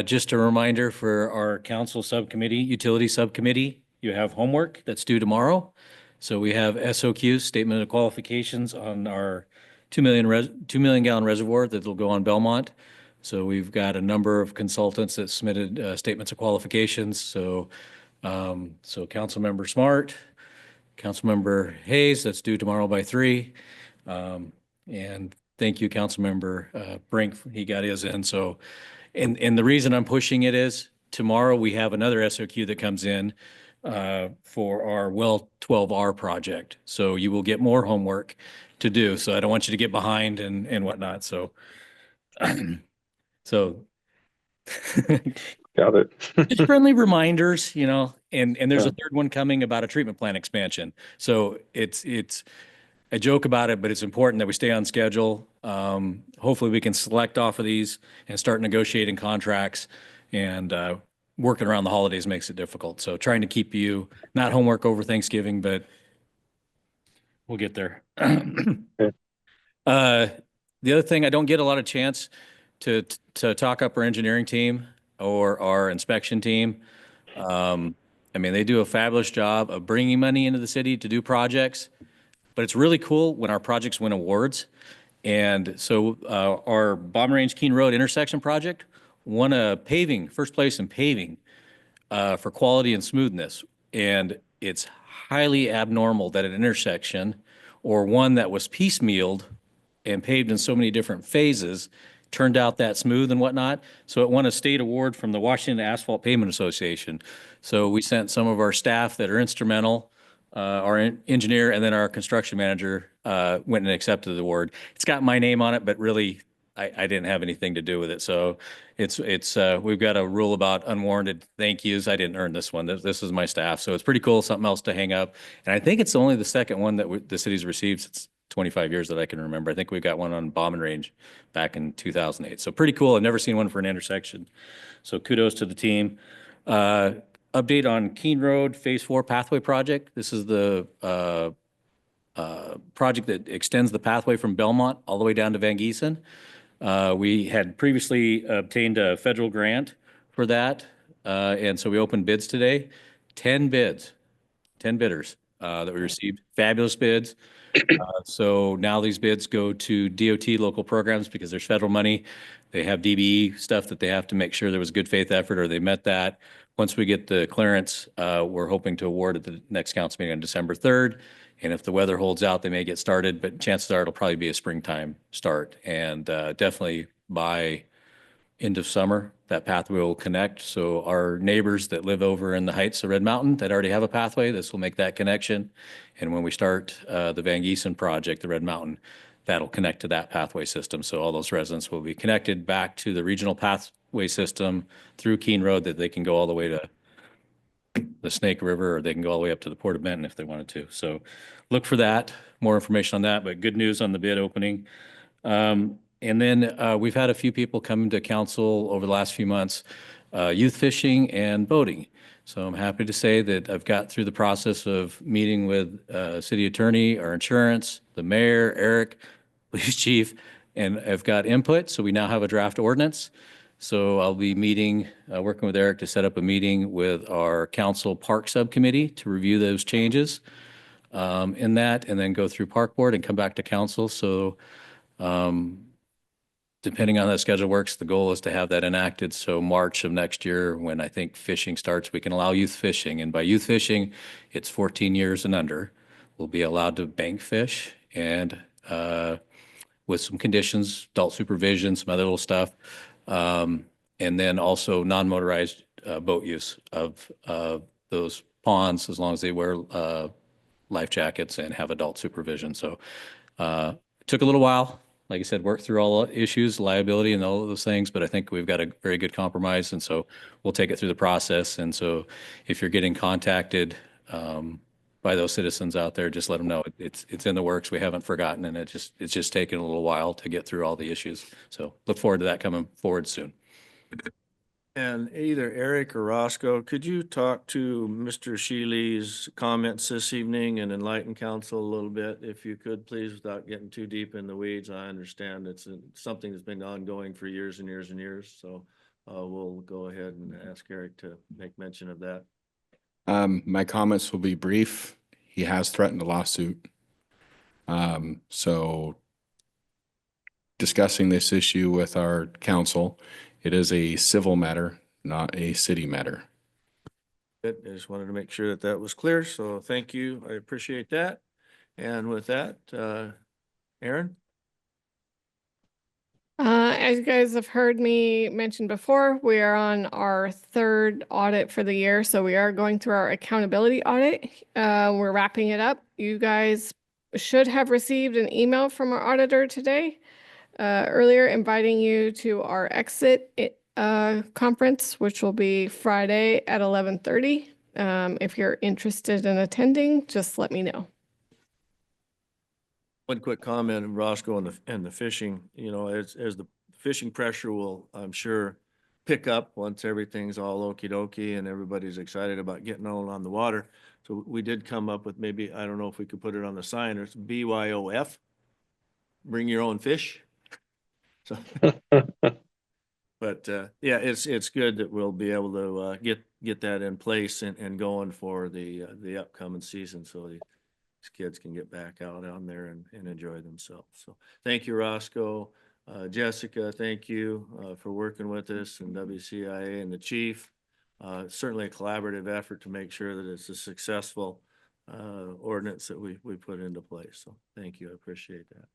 just a reminder for our council subcommittee, utility subcommittee, you have homework that's due tomorrow. So we have SOQ, Statement of Qualifications, on our 2 million gallon reservoir that will go on Belmont. So we've got a number of consultants that submitted statements of qualifications. So Councilmember Smart, Councilmember Hayes, that's due tomorrow by 3. And thank you, Councilmember Brink, he got his in. So, and the reason I'm pushing it is tomorrow we have another SOQ that comes in for our Well 12R project. So you will get more homework to do. So I don't want you to get behind and whatnot. So, Got it. just friendly reminders, you know, and there's a third one coming about a treatment plant expansion. So it's I joke about it, but it's important that we stay on schedule. Hopefully we can select off of these and start negotiating contracts, and working around the holidays makes it difficult. So trying to keep you, not homework over Thanksgiving, but we'll get there. The other thing, I don't get a lot of chance to talk up our engineering team or our inspection team. I mean, they do a fabulous job of bringing money into the city to do projects, but it's really cool when our projects win awards. And so our Bomb Range Keene Road intersection project won a first place in paving for quality and smoothness. And it's highly abnormal that an intersection, or one that was piecemealed and paved in so many different phases, turned out that smooth and whatnot. So it won a state award from the Washington Asphalt Pavement Association. So we sent some of our staff that are instrumental, our engineer, and then our construction manager went and accepted the award. It's got my name on it, but really I didn't have anything to do with it. So it's we've got a rule about unwarranted thank yous. I didn't earn this one. This is my staff. So it's pretty cool. Something else to hang up. And I think it's only the second one that the city's received since 25 years that I can remember. I think we got one on Bombing Range back in 2008. So pretty cool. I've never seen one for an intersection. So kudos to the team. update on Keene Road Phase 4 Pathway Project. This is the project that extends the pathway from Belmont all the way down to Van Giesen. We had previously obtained a federal grant for that, and so we opened bids today. 10 bids, 10 bidders that we received. Fabulous bids. So now these bids go to DOT local programs because there's federal money. They have DBE stuff that they have to make sure there was good faith effort or they met that. Once we get the clearance, we're hoping to award at the next council meeting on December 3rd. And if the weather holds out, they may get started, but chances are it'll probably be a springtime start. And definitely by end of summer, that pathway will connect. So our neighbors that live over in the heights of Red Mountain that already have a pathway, this will make that connection. And when we start the Van Giesen project, the Red Mountain, that'll connect to that pathway system. So all those residents will be connected back to the regional pathway system through Keene Road that they can go all the way to the Snake River, or they can go all the way up to the Port of Benton if they wanted to. So look for that, more information on that, but good news on the bid opening. And then we've had a few people come to council over the last few months, youth fishing and boating. So I'm happy to say that I've got through the process of meeting with city attorney, our insurance, the mayor, Eric, police chief, and I've got input. So we now have a draft ordinance. So I'll be meeting, working with Eric to set up a meeting with our council park subcommittee to review those changes in that, and then go through park board and come back to council. So depending on how that schedule works, the goal is to have that enacted. So March of next year, when I think fishing starts, we can allow youth fishing. And by youth fishing, it's 14 years and under. We'll be allowed to bank fish and with some conditions, adult supervision, some other little stuff. And then also non-motorized boat use of those ponds, as long as they wear life jackets and have adult supervision. So it took a little while. Like I said, work through all the issues, liability and all of those things, but I think we've got a very good compromise. And so we'll take it through the process. And so if you're getting contacted by those citizens out there, just let them know it's in the works. We haven't forgotten, and it's just taken a little while to get through all the issues. So look forward to that coming forward soon. And either Eric or Roscoe, could you talk to Mr. Shealy's comments this evening and enlighten council a little bit, if you could, please, without getting too deep in the weeds? I understand it's something that's been ongoing for years and years and years. So we'll go ahead and ask Eric to make mention of that. My comments will be brief. He has threatened a lawsuit. So discussing this issue with our council, it is a civil matter, not a city matter. Good. I just wanted to make sure that that was clear. So thank you. I appreciate that. And with that, Aaron? As you guys have heard me mention before, we are on our third audit for the year. So we are going through our accountability audit. We're wrapping it up. You guys should have received an email from our auditor today, earlier, inviting you to our exit conference, which will be Friday at 11:30. If you're interested in attending, just let me know. One quick comment, Roscoe, and the fishing, you know, as the fishing pressure will, I'm sure, pick up once everything's all okie dokie and everybody's excited about getting on the water. So we did come up with, maybe, I don't know if we could put it on the sign, or it's BYOF, bring your own fish. So, but yeah, it's good that we'll be able to get that in place and going for the upcoming season, so these kids can get back out on there and enjoy themselves. So thank you, Roscoe. Jessica, thank you for working with us, and WCIA and the chief. Certainly a collaborative effort to make sure that it's a successful ordinance that we put into place. So thank you. I appreciate that.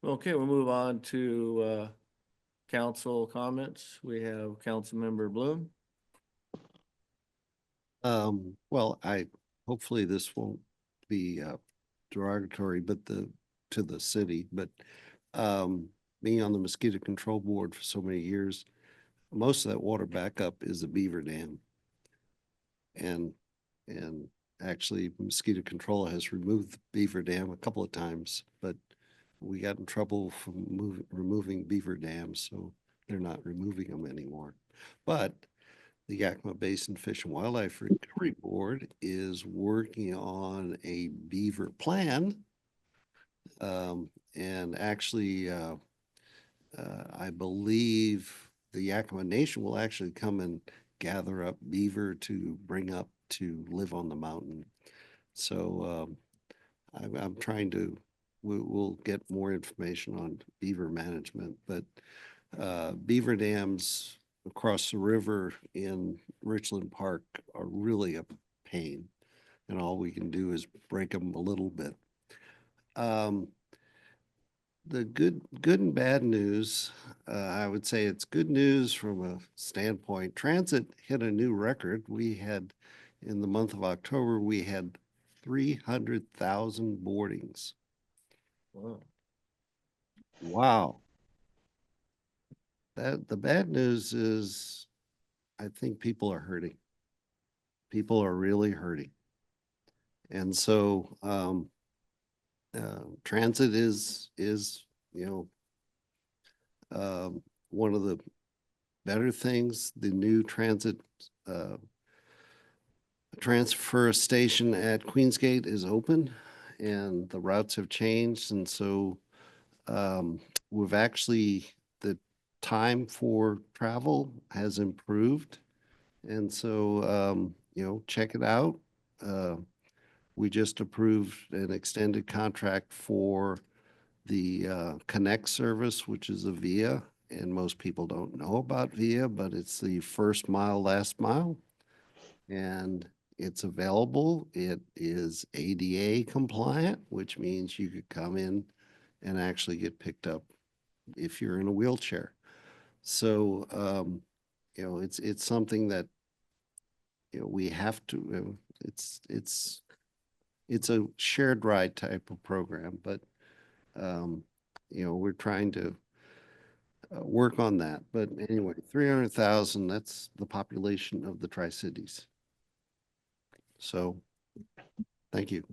Okay, we'll move on to council comments. We have Councilmember Bloom. Well, hopefully this won't be derogatory, but to the city, but being on the mosquito control board for so many years, most of that water backup is a beaver dam. And actually mosquito control has removed the beaver dam a couple of times, but we got in trouble from removing beaver dams, so they're not removing them anymore. But the Yakima Basin Fish and Wildlife Recovery Board is working on a beaver plan. And actually, I believe the Yakima Nation will actually come and gather up beaver to bring up to live on the mountain. So I'm trying to, we'll get more information on beaver management, but beaver dams across the river in Richland Park are really a pain. And all we can do is break them a little bit. The good and bad news, I would say it's good news from a standpoint. Transit hit a new record. We had, in the month of October, we had 300,000 boardings. Wow. Wow. The bad news is, I think people are hurting. People are really hurting. And so, transit is, one of the better things. The new transit, transfer station at Queensgate is open and the routes have changed. And so, we've actually, the time for travel has improved. And so, check it out. We just approved an extended contract for the Connect service, which is a VIA. And most people don't know about VIA, but it's the first mile, last mile. And it's available. It is ADA compliant, which means you could come in and actually get picked up if you're in a wheelchair. So, it's something that, we have to, it's a shared ride type of program, but, we're trying to work on that. But anyway, 300,000, that's the population of the Tri-Cities. So, thank you.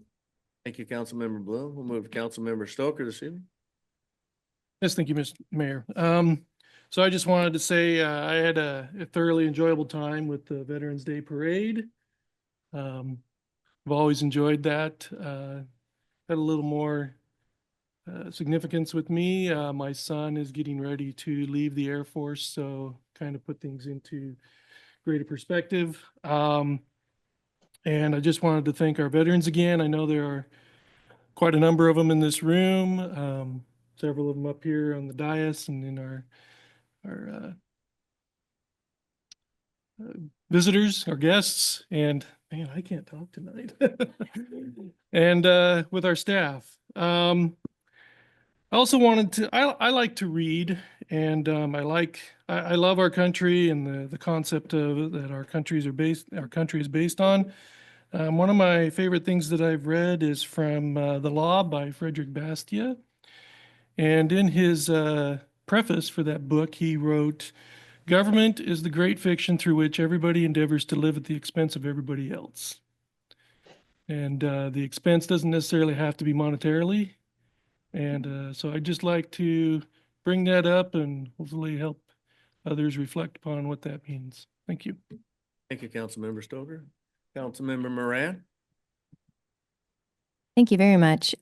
Thank you, Councilmember Bloom. We'll move to Councilmember Stoker this evening. Yes, thank you, Mr. Mayor. So I just wanted to say I had a thoroughly enjoyable time with the Veterans Day Parade. I've always enjoyed that. Had a little more significance with me. My son is getting ready to leave the Air Force, so kind of put things into greater perspective. And I just wanted to thank our veterans again. I know there are quite a number of them in this room, several of them up here on the dais and in our visitors, our guests, and man, I can't talk tonight. And with our staff. I also wanted to, I like to read, and I love our country and the concept of that our country is based on. One of my favorite things that I've read is from The Law by Frederick Bastiat. And in his preface for that book, he wrote, "Government is the great fiction through which everybody endeavors to live at the expense of everybody else." And the expense doesn't necessarily have to be monetarily. And so I'd just like to bring that up and hopefully help others reflect upon what that means. Thank you. Thank you, Councilmember Stoker. Councilmember Moran. Thank you very much.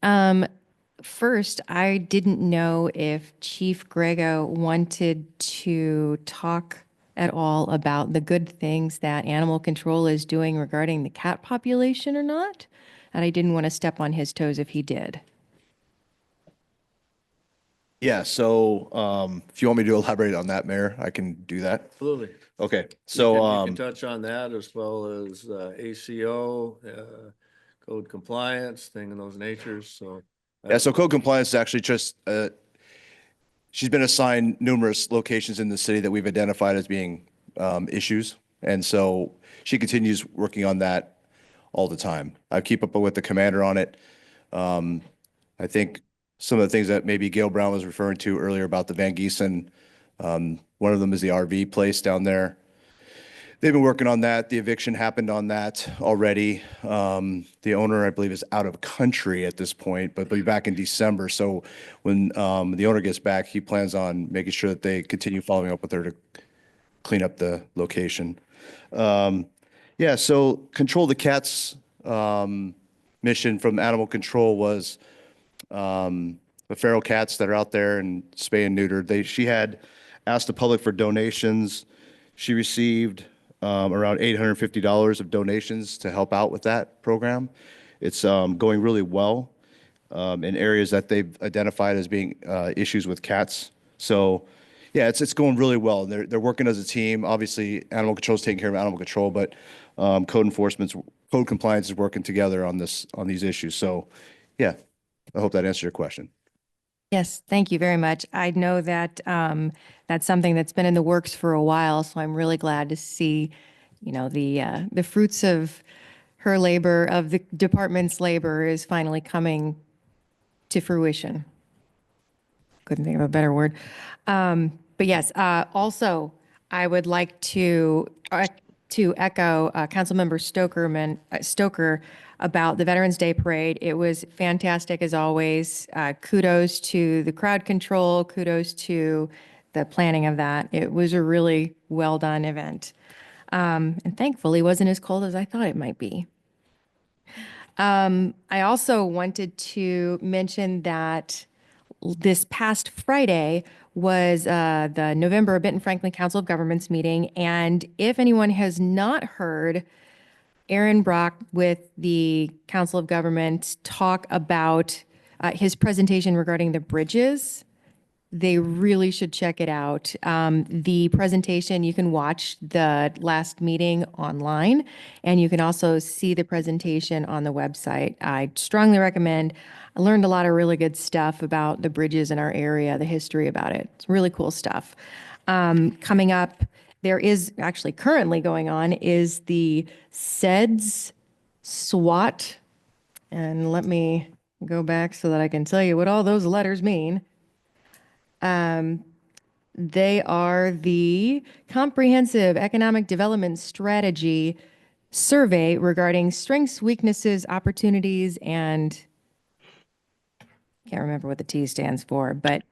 First, I didn't know if Chief Grego wanted to talk at all about the good things that animal control is doing regarding the cat population or not. And I didn't want to step on his toes if he did. Yeah, so if you want me to elaborate on that, Mayor, I can do that. Absolutely. Okay, You so can touch on that as well as ACO, code compliance, thing of those natures, so. yeah, so code compliance is actually just she's been assigned numerous locations in the city that we've identified as being issues. And so she continues working on that all the time. I keep up with the commander on it. I think some of the things that maybe Gail Brown was referring to earlier about the Van Giesen, one of them is the RV place down there. They've been working on that. The eviction happened on that already. The owner, I believe, is out of country at this point, but will be back in December. So when the owner gets back, he plans on making sure that they continue following up with her to clean up the location. Yeah, so Control the Cats mission from Animal Control was the feral cats that are out there and spay and neutered. She had asked the public for donations. She received around $850 of donations to help out with that program. It's going really well in areas that they've identified as being issues with cats. So yeah, it's going really well. They're working as a team. Obviously, Animal Control is taking care of Animal Control, but code compliance is working together on these issues. So yeah, I hope that answers your question. Yes, thank you very much. I know that that's something that's been in the works for a while, so I'm really glad to see, the fruits of her labor, of the department's labor, is finally coming to fruition. Couldn't think of a better word. But yes, also, I would like to echo Councilmember Stoker about the Veterans Day Parade. It was fantastic as always. Kudos to the crowd control. Kudos to the planning of that. It was a really well done event. And thankfully, it wasn't as cold as I thought it might be. I also wanted to mention that this past Friday was the November Benton Franklin Council of Governments meeting. And if anyone has not heard Aaron Brock with the Council of Government talk about his presentation regarding the bridges, they really should check it out. The presentation, you can watch the last meeting online, and you can also see the presentation on the website. I strongly recommend. I learned a lot of really good stuff about the bridges in our area, the history about it. It's really cool stuff. Coming up, there is actually currently going on is the SEDS SWAT. And let me go back so that I can tell you what all those letters mean. They are the Comprehensive Economic Development Strategy Survey regarding strengths, weaknesses, opportunities, and can't remember what the T stands for, but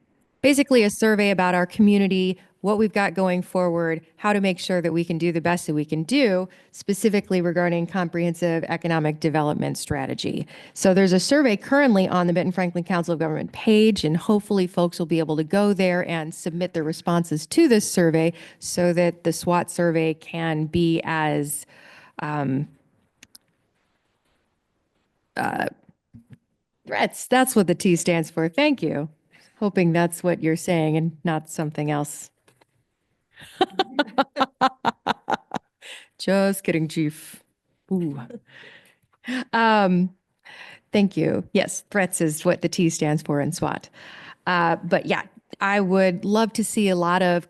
basically a survey about our community, what we've got going forward, how to make sure that we can do the best that we can do, specifically regarding comprehensive economic development strategy. So there's a survey currently on the Benton Franklin Council of Government page, and hopefully folks will be able to go there and submit their responses to this survey so that the SWOT survey can be as threats. That's what the T stands for. Thank you. Hoping that's what you're saying and not something else. Just kidding, Chief. Ooh. Thank you. Yes, threats is what the T stands for in SWAT. But yeah, I would love to see a lot of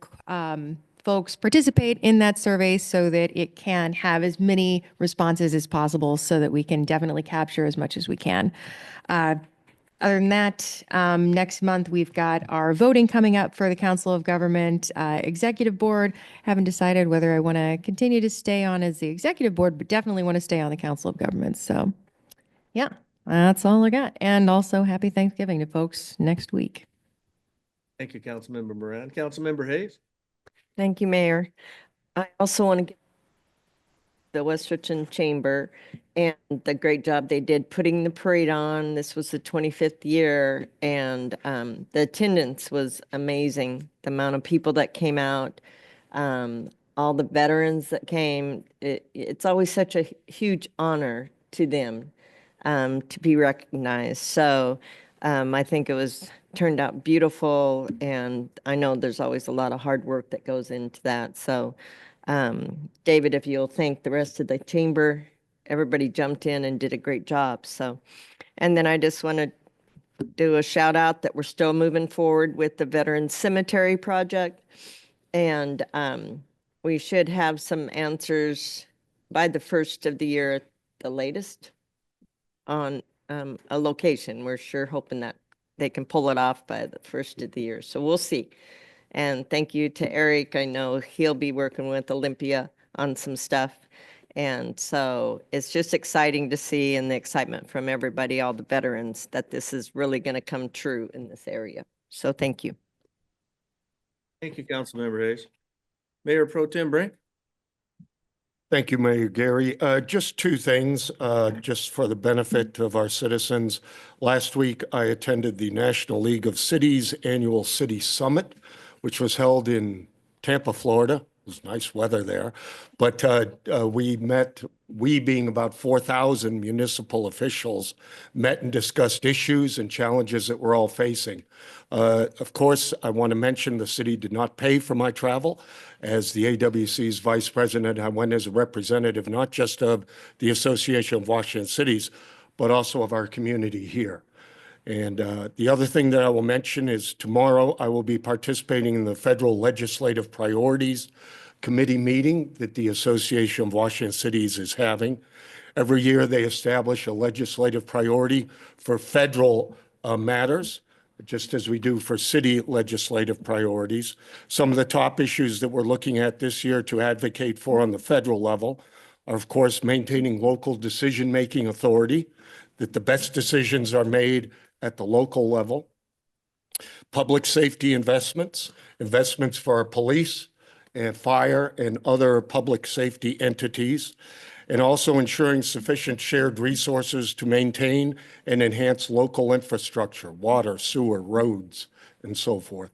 folks participate in that survey so that it can have as many responses as possible so that we can definitely capture as much as we can. Other than that, next month we've got our voting coming up for the Council of Government Executive Board. Haven't decided whether I want to continue to stay on as the Executive Board, but definitely want to stay on the Council of Governments. So yeah, that's all I got. And also happy Thanksgiving to folks next week. Thank you, Councilmember Moran. Councilmember Hayes? Thank you, Mayor. I also want to give the West Richland Chamber and the great job they did putting the parade on. This was the 25th year, and the attendance was amazing. The amount of people that came out, all the veterans that came. It's always such a huge honor to them to be recognized. So I think it turned out beautiful, and I know there's always a lot of hard work that goes into that. So David, if you'll thank the rest of the chamber, everybody jumped in and did a great job. So, and then I just want to do a shout out that we're still moving forward with the Veterans Cemetery project. And we should have some answers by the first of the year at the latest on a location. We're sure hoping that they can pull it off by the first of the year. So we'll see. And thank you to Eric. I know he'll be working with Olympia on some stuff. And so it's just exciting to see, and the excitement from everybody, all the veterans, that this is really going to come true in this area. So thank you. Thank you, Councilmember Hayes. Mayor Pro Tem Brink? Thank you, Mayor Gary. Just two things, just for the benefit of our citizens. Last week, I attended the National League of Cities Annual City Summit, which was held in Tampa, Florida. It was nice weather there. But we being about 4,000 municipal officials, met and discussed issues and challenges that we're all facing. Of course, I want to mention the city did not pay for my travel. As the AWC's vice president, I went as a representative, not just of the Association of Washington Cities, but also of our community here. And the other thing that I will mention is tomorrow I will be participating in the Federal Legislative Priorities Committee meeting that the Association of Washington Cities is having. Every year they establish a legislative priority for federal matters, just as we do for city legislative priorities. Some of the top issues that we're looking at this year to advocate for on the federal level are, of course, maintaining local decision-making authority, that the best decisions are made at the local level, public safety investments, investments for our police and fire and other public safety entities, and also ensuring sufficient shared resources to maintain and enhance local infrastructure, water, sewer, roads, and so forth.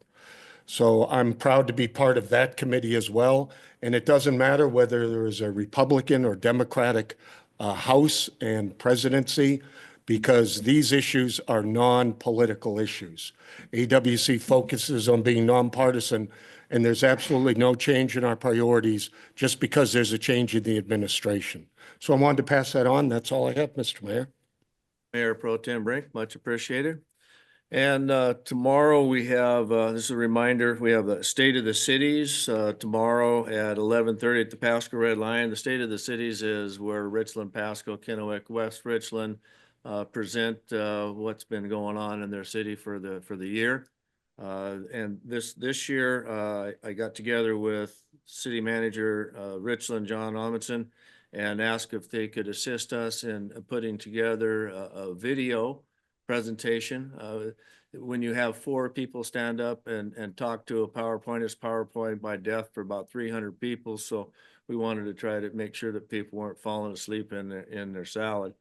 So I'm proud to be part of that committee as well. And it doesn't matter whether there is a Republican or Democratic House and presidency, because these issues are non-political issues. AWC focuses on being nonpartisan, and there's absolutely no change in our priorities just because there's a change in the administration. So I wanted to pass that on. That's all I have, Mr. Mayor. Mayor Pro Tem Brink, much appreciated. And tomorrow we have, this is a reminder, we have the State of the Cities tomorrow at 11:30 at the Pasco Red Lion. The State of the Cities is where Richland, Pasco, Kennewick, West Richland present what's been going on in their city for the year. And this year, I got together with City Manager Richland, John Amundson, and asked if they could assist us in putting together a video presentation. When you have 4 people stand up and talk to a PowerPoint, it's PowerPoint by death for about 300 people. So we wanted to try to make sure that people weren't falling asleep in their salad.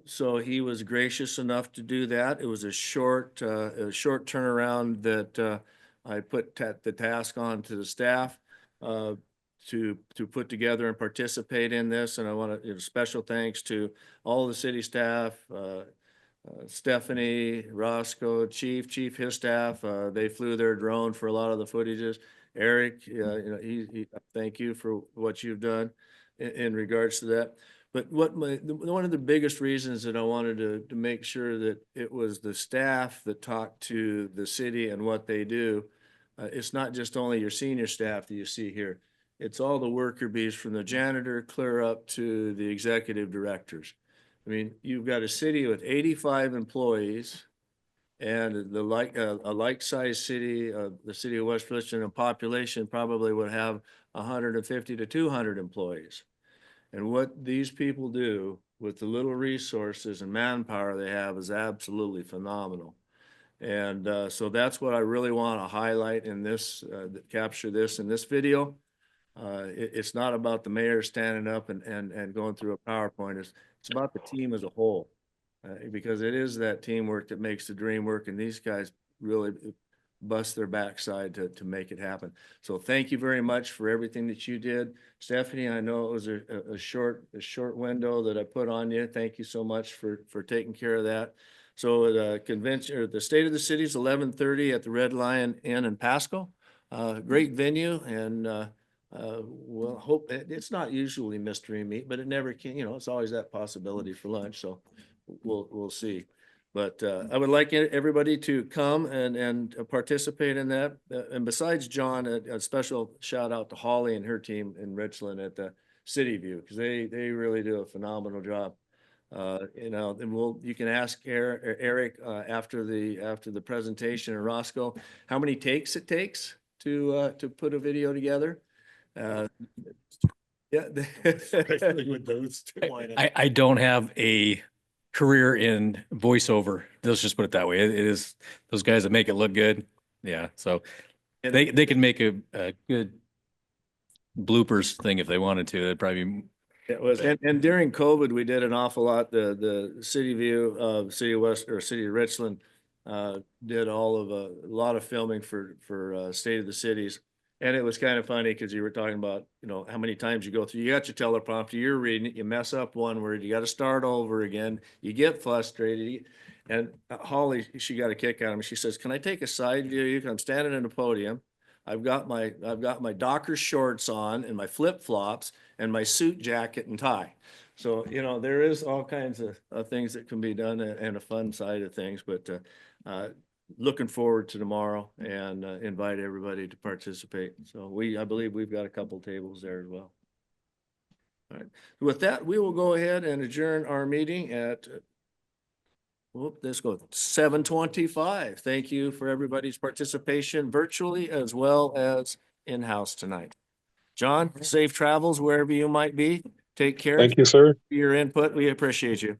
So he was gracious enough to do that. It was a short turnaround that I put the task on to the staff to put together and participate in this. And I want to special thanks to all the city staff, Stephanie, Roscoe, Chief, his staff. They flew their drone for a lot of the footages. Eric, he thank you for what you've done in regards to that. But one of the biggest reasons that I wanted to make sure that it was the staff that talked to the city and what they do. It's not just only your senior staff that you see here. It's all the worker bees from the janitor clear up to the executive directors. I mean, you've got a city with 85 employees, and a like-sized city, the city of West Richland, in population probably would have 150 to 200 employees. And what these people do with the little resources and manpower they have is absolutely phenomenal. And so that's what I really want to highlight in this, capture this in this video. It's not about the mayor standing up and going through a PowerPoint. It's about the team as a whole, because it is that teamwork that makes the dream work. And these guys really bust their backside to make it happen. So thank you very much for everything that you did. Stephanie, I know it was a short window that I put on you. Thank you so much for taking care of that. So the convention, or the State of the Cities, 11:30 at the Red Lion Inn in Pasco. Great venue, and we'll hope it's not usually mystery meat, but it never can, it's always that possibility for lunch. So we'll see. But I would like everybody to come and participate in that. And besides John, a special shout out to Holly and her team in Richland at the City View, because they really do a phenomenal job. And you can ask Eric after the presentation, and Roscoe, how many takes it takes to put a video together. Yeah, Especially with those two. I don't have a career in voiceover. Let's just put it that way. It is those guys that make it look good. Yeah. So they can make a good bloopers thing if they wanted to. It'd probably be It was, and during COVID, we did an awful lot. The City View of City of West or City of Richland did all of a lot of filming for State of the Cities. And it was kind of funny because you were talking about, you know, how many times you go through, you got your teleprompter, you're reading it, you mess up one word, you got to start over again, you get frustrated. And Holly, she got a kick out of me. She says, "Can I take a side view? I'm standing in the podium. I've got my Docker shorts on and my flip flops and my suit jacket and tie." So, you know, there is all kinds of things that can be done and a fun side of things, but looking forward to tomorrow and invite everybody to participate. So I believe we've got a couple tables there as well. All right. With that, we will go ahead and adjourn our meeting at, let's go 7:25. Thank you for everybody's participation virtually as well as in-house tonight. John, safe travels wherever you might be. Take care. Thank you, sir. For your input. We appreciate you.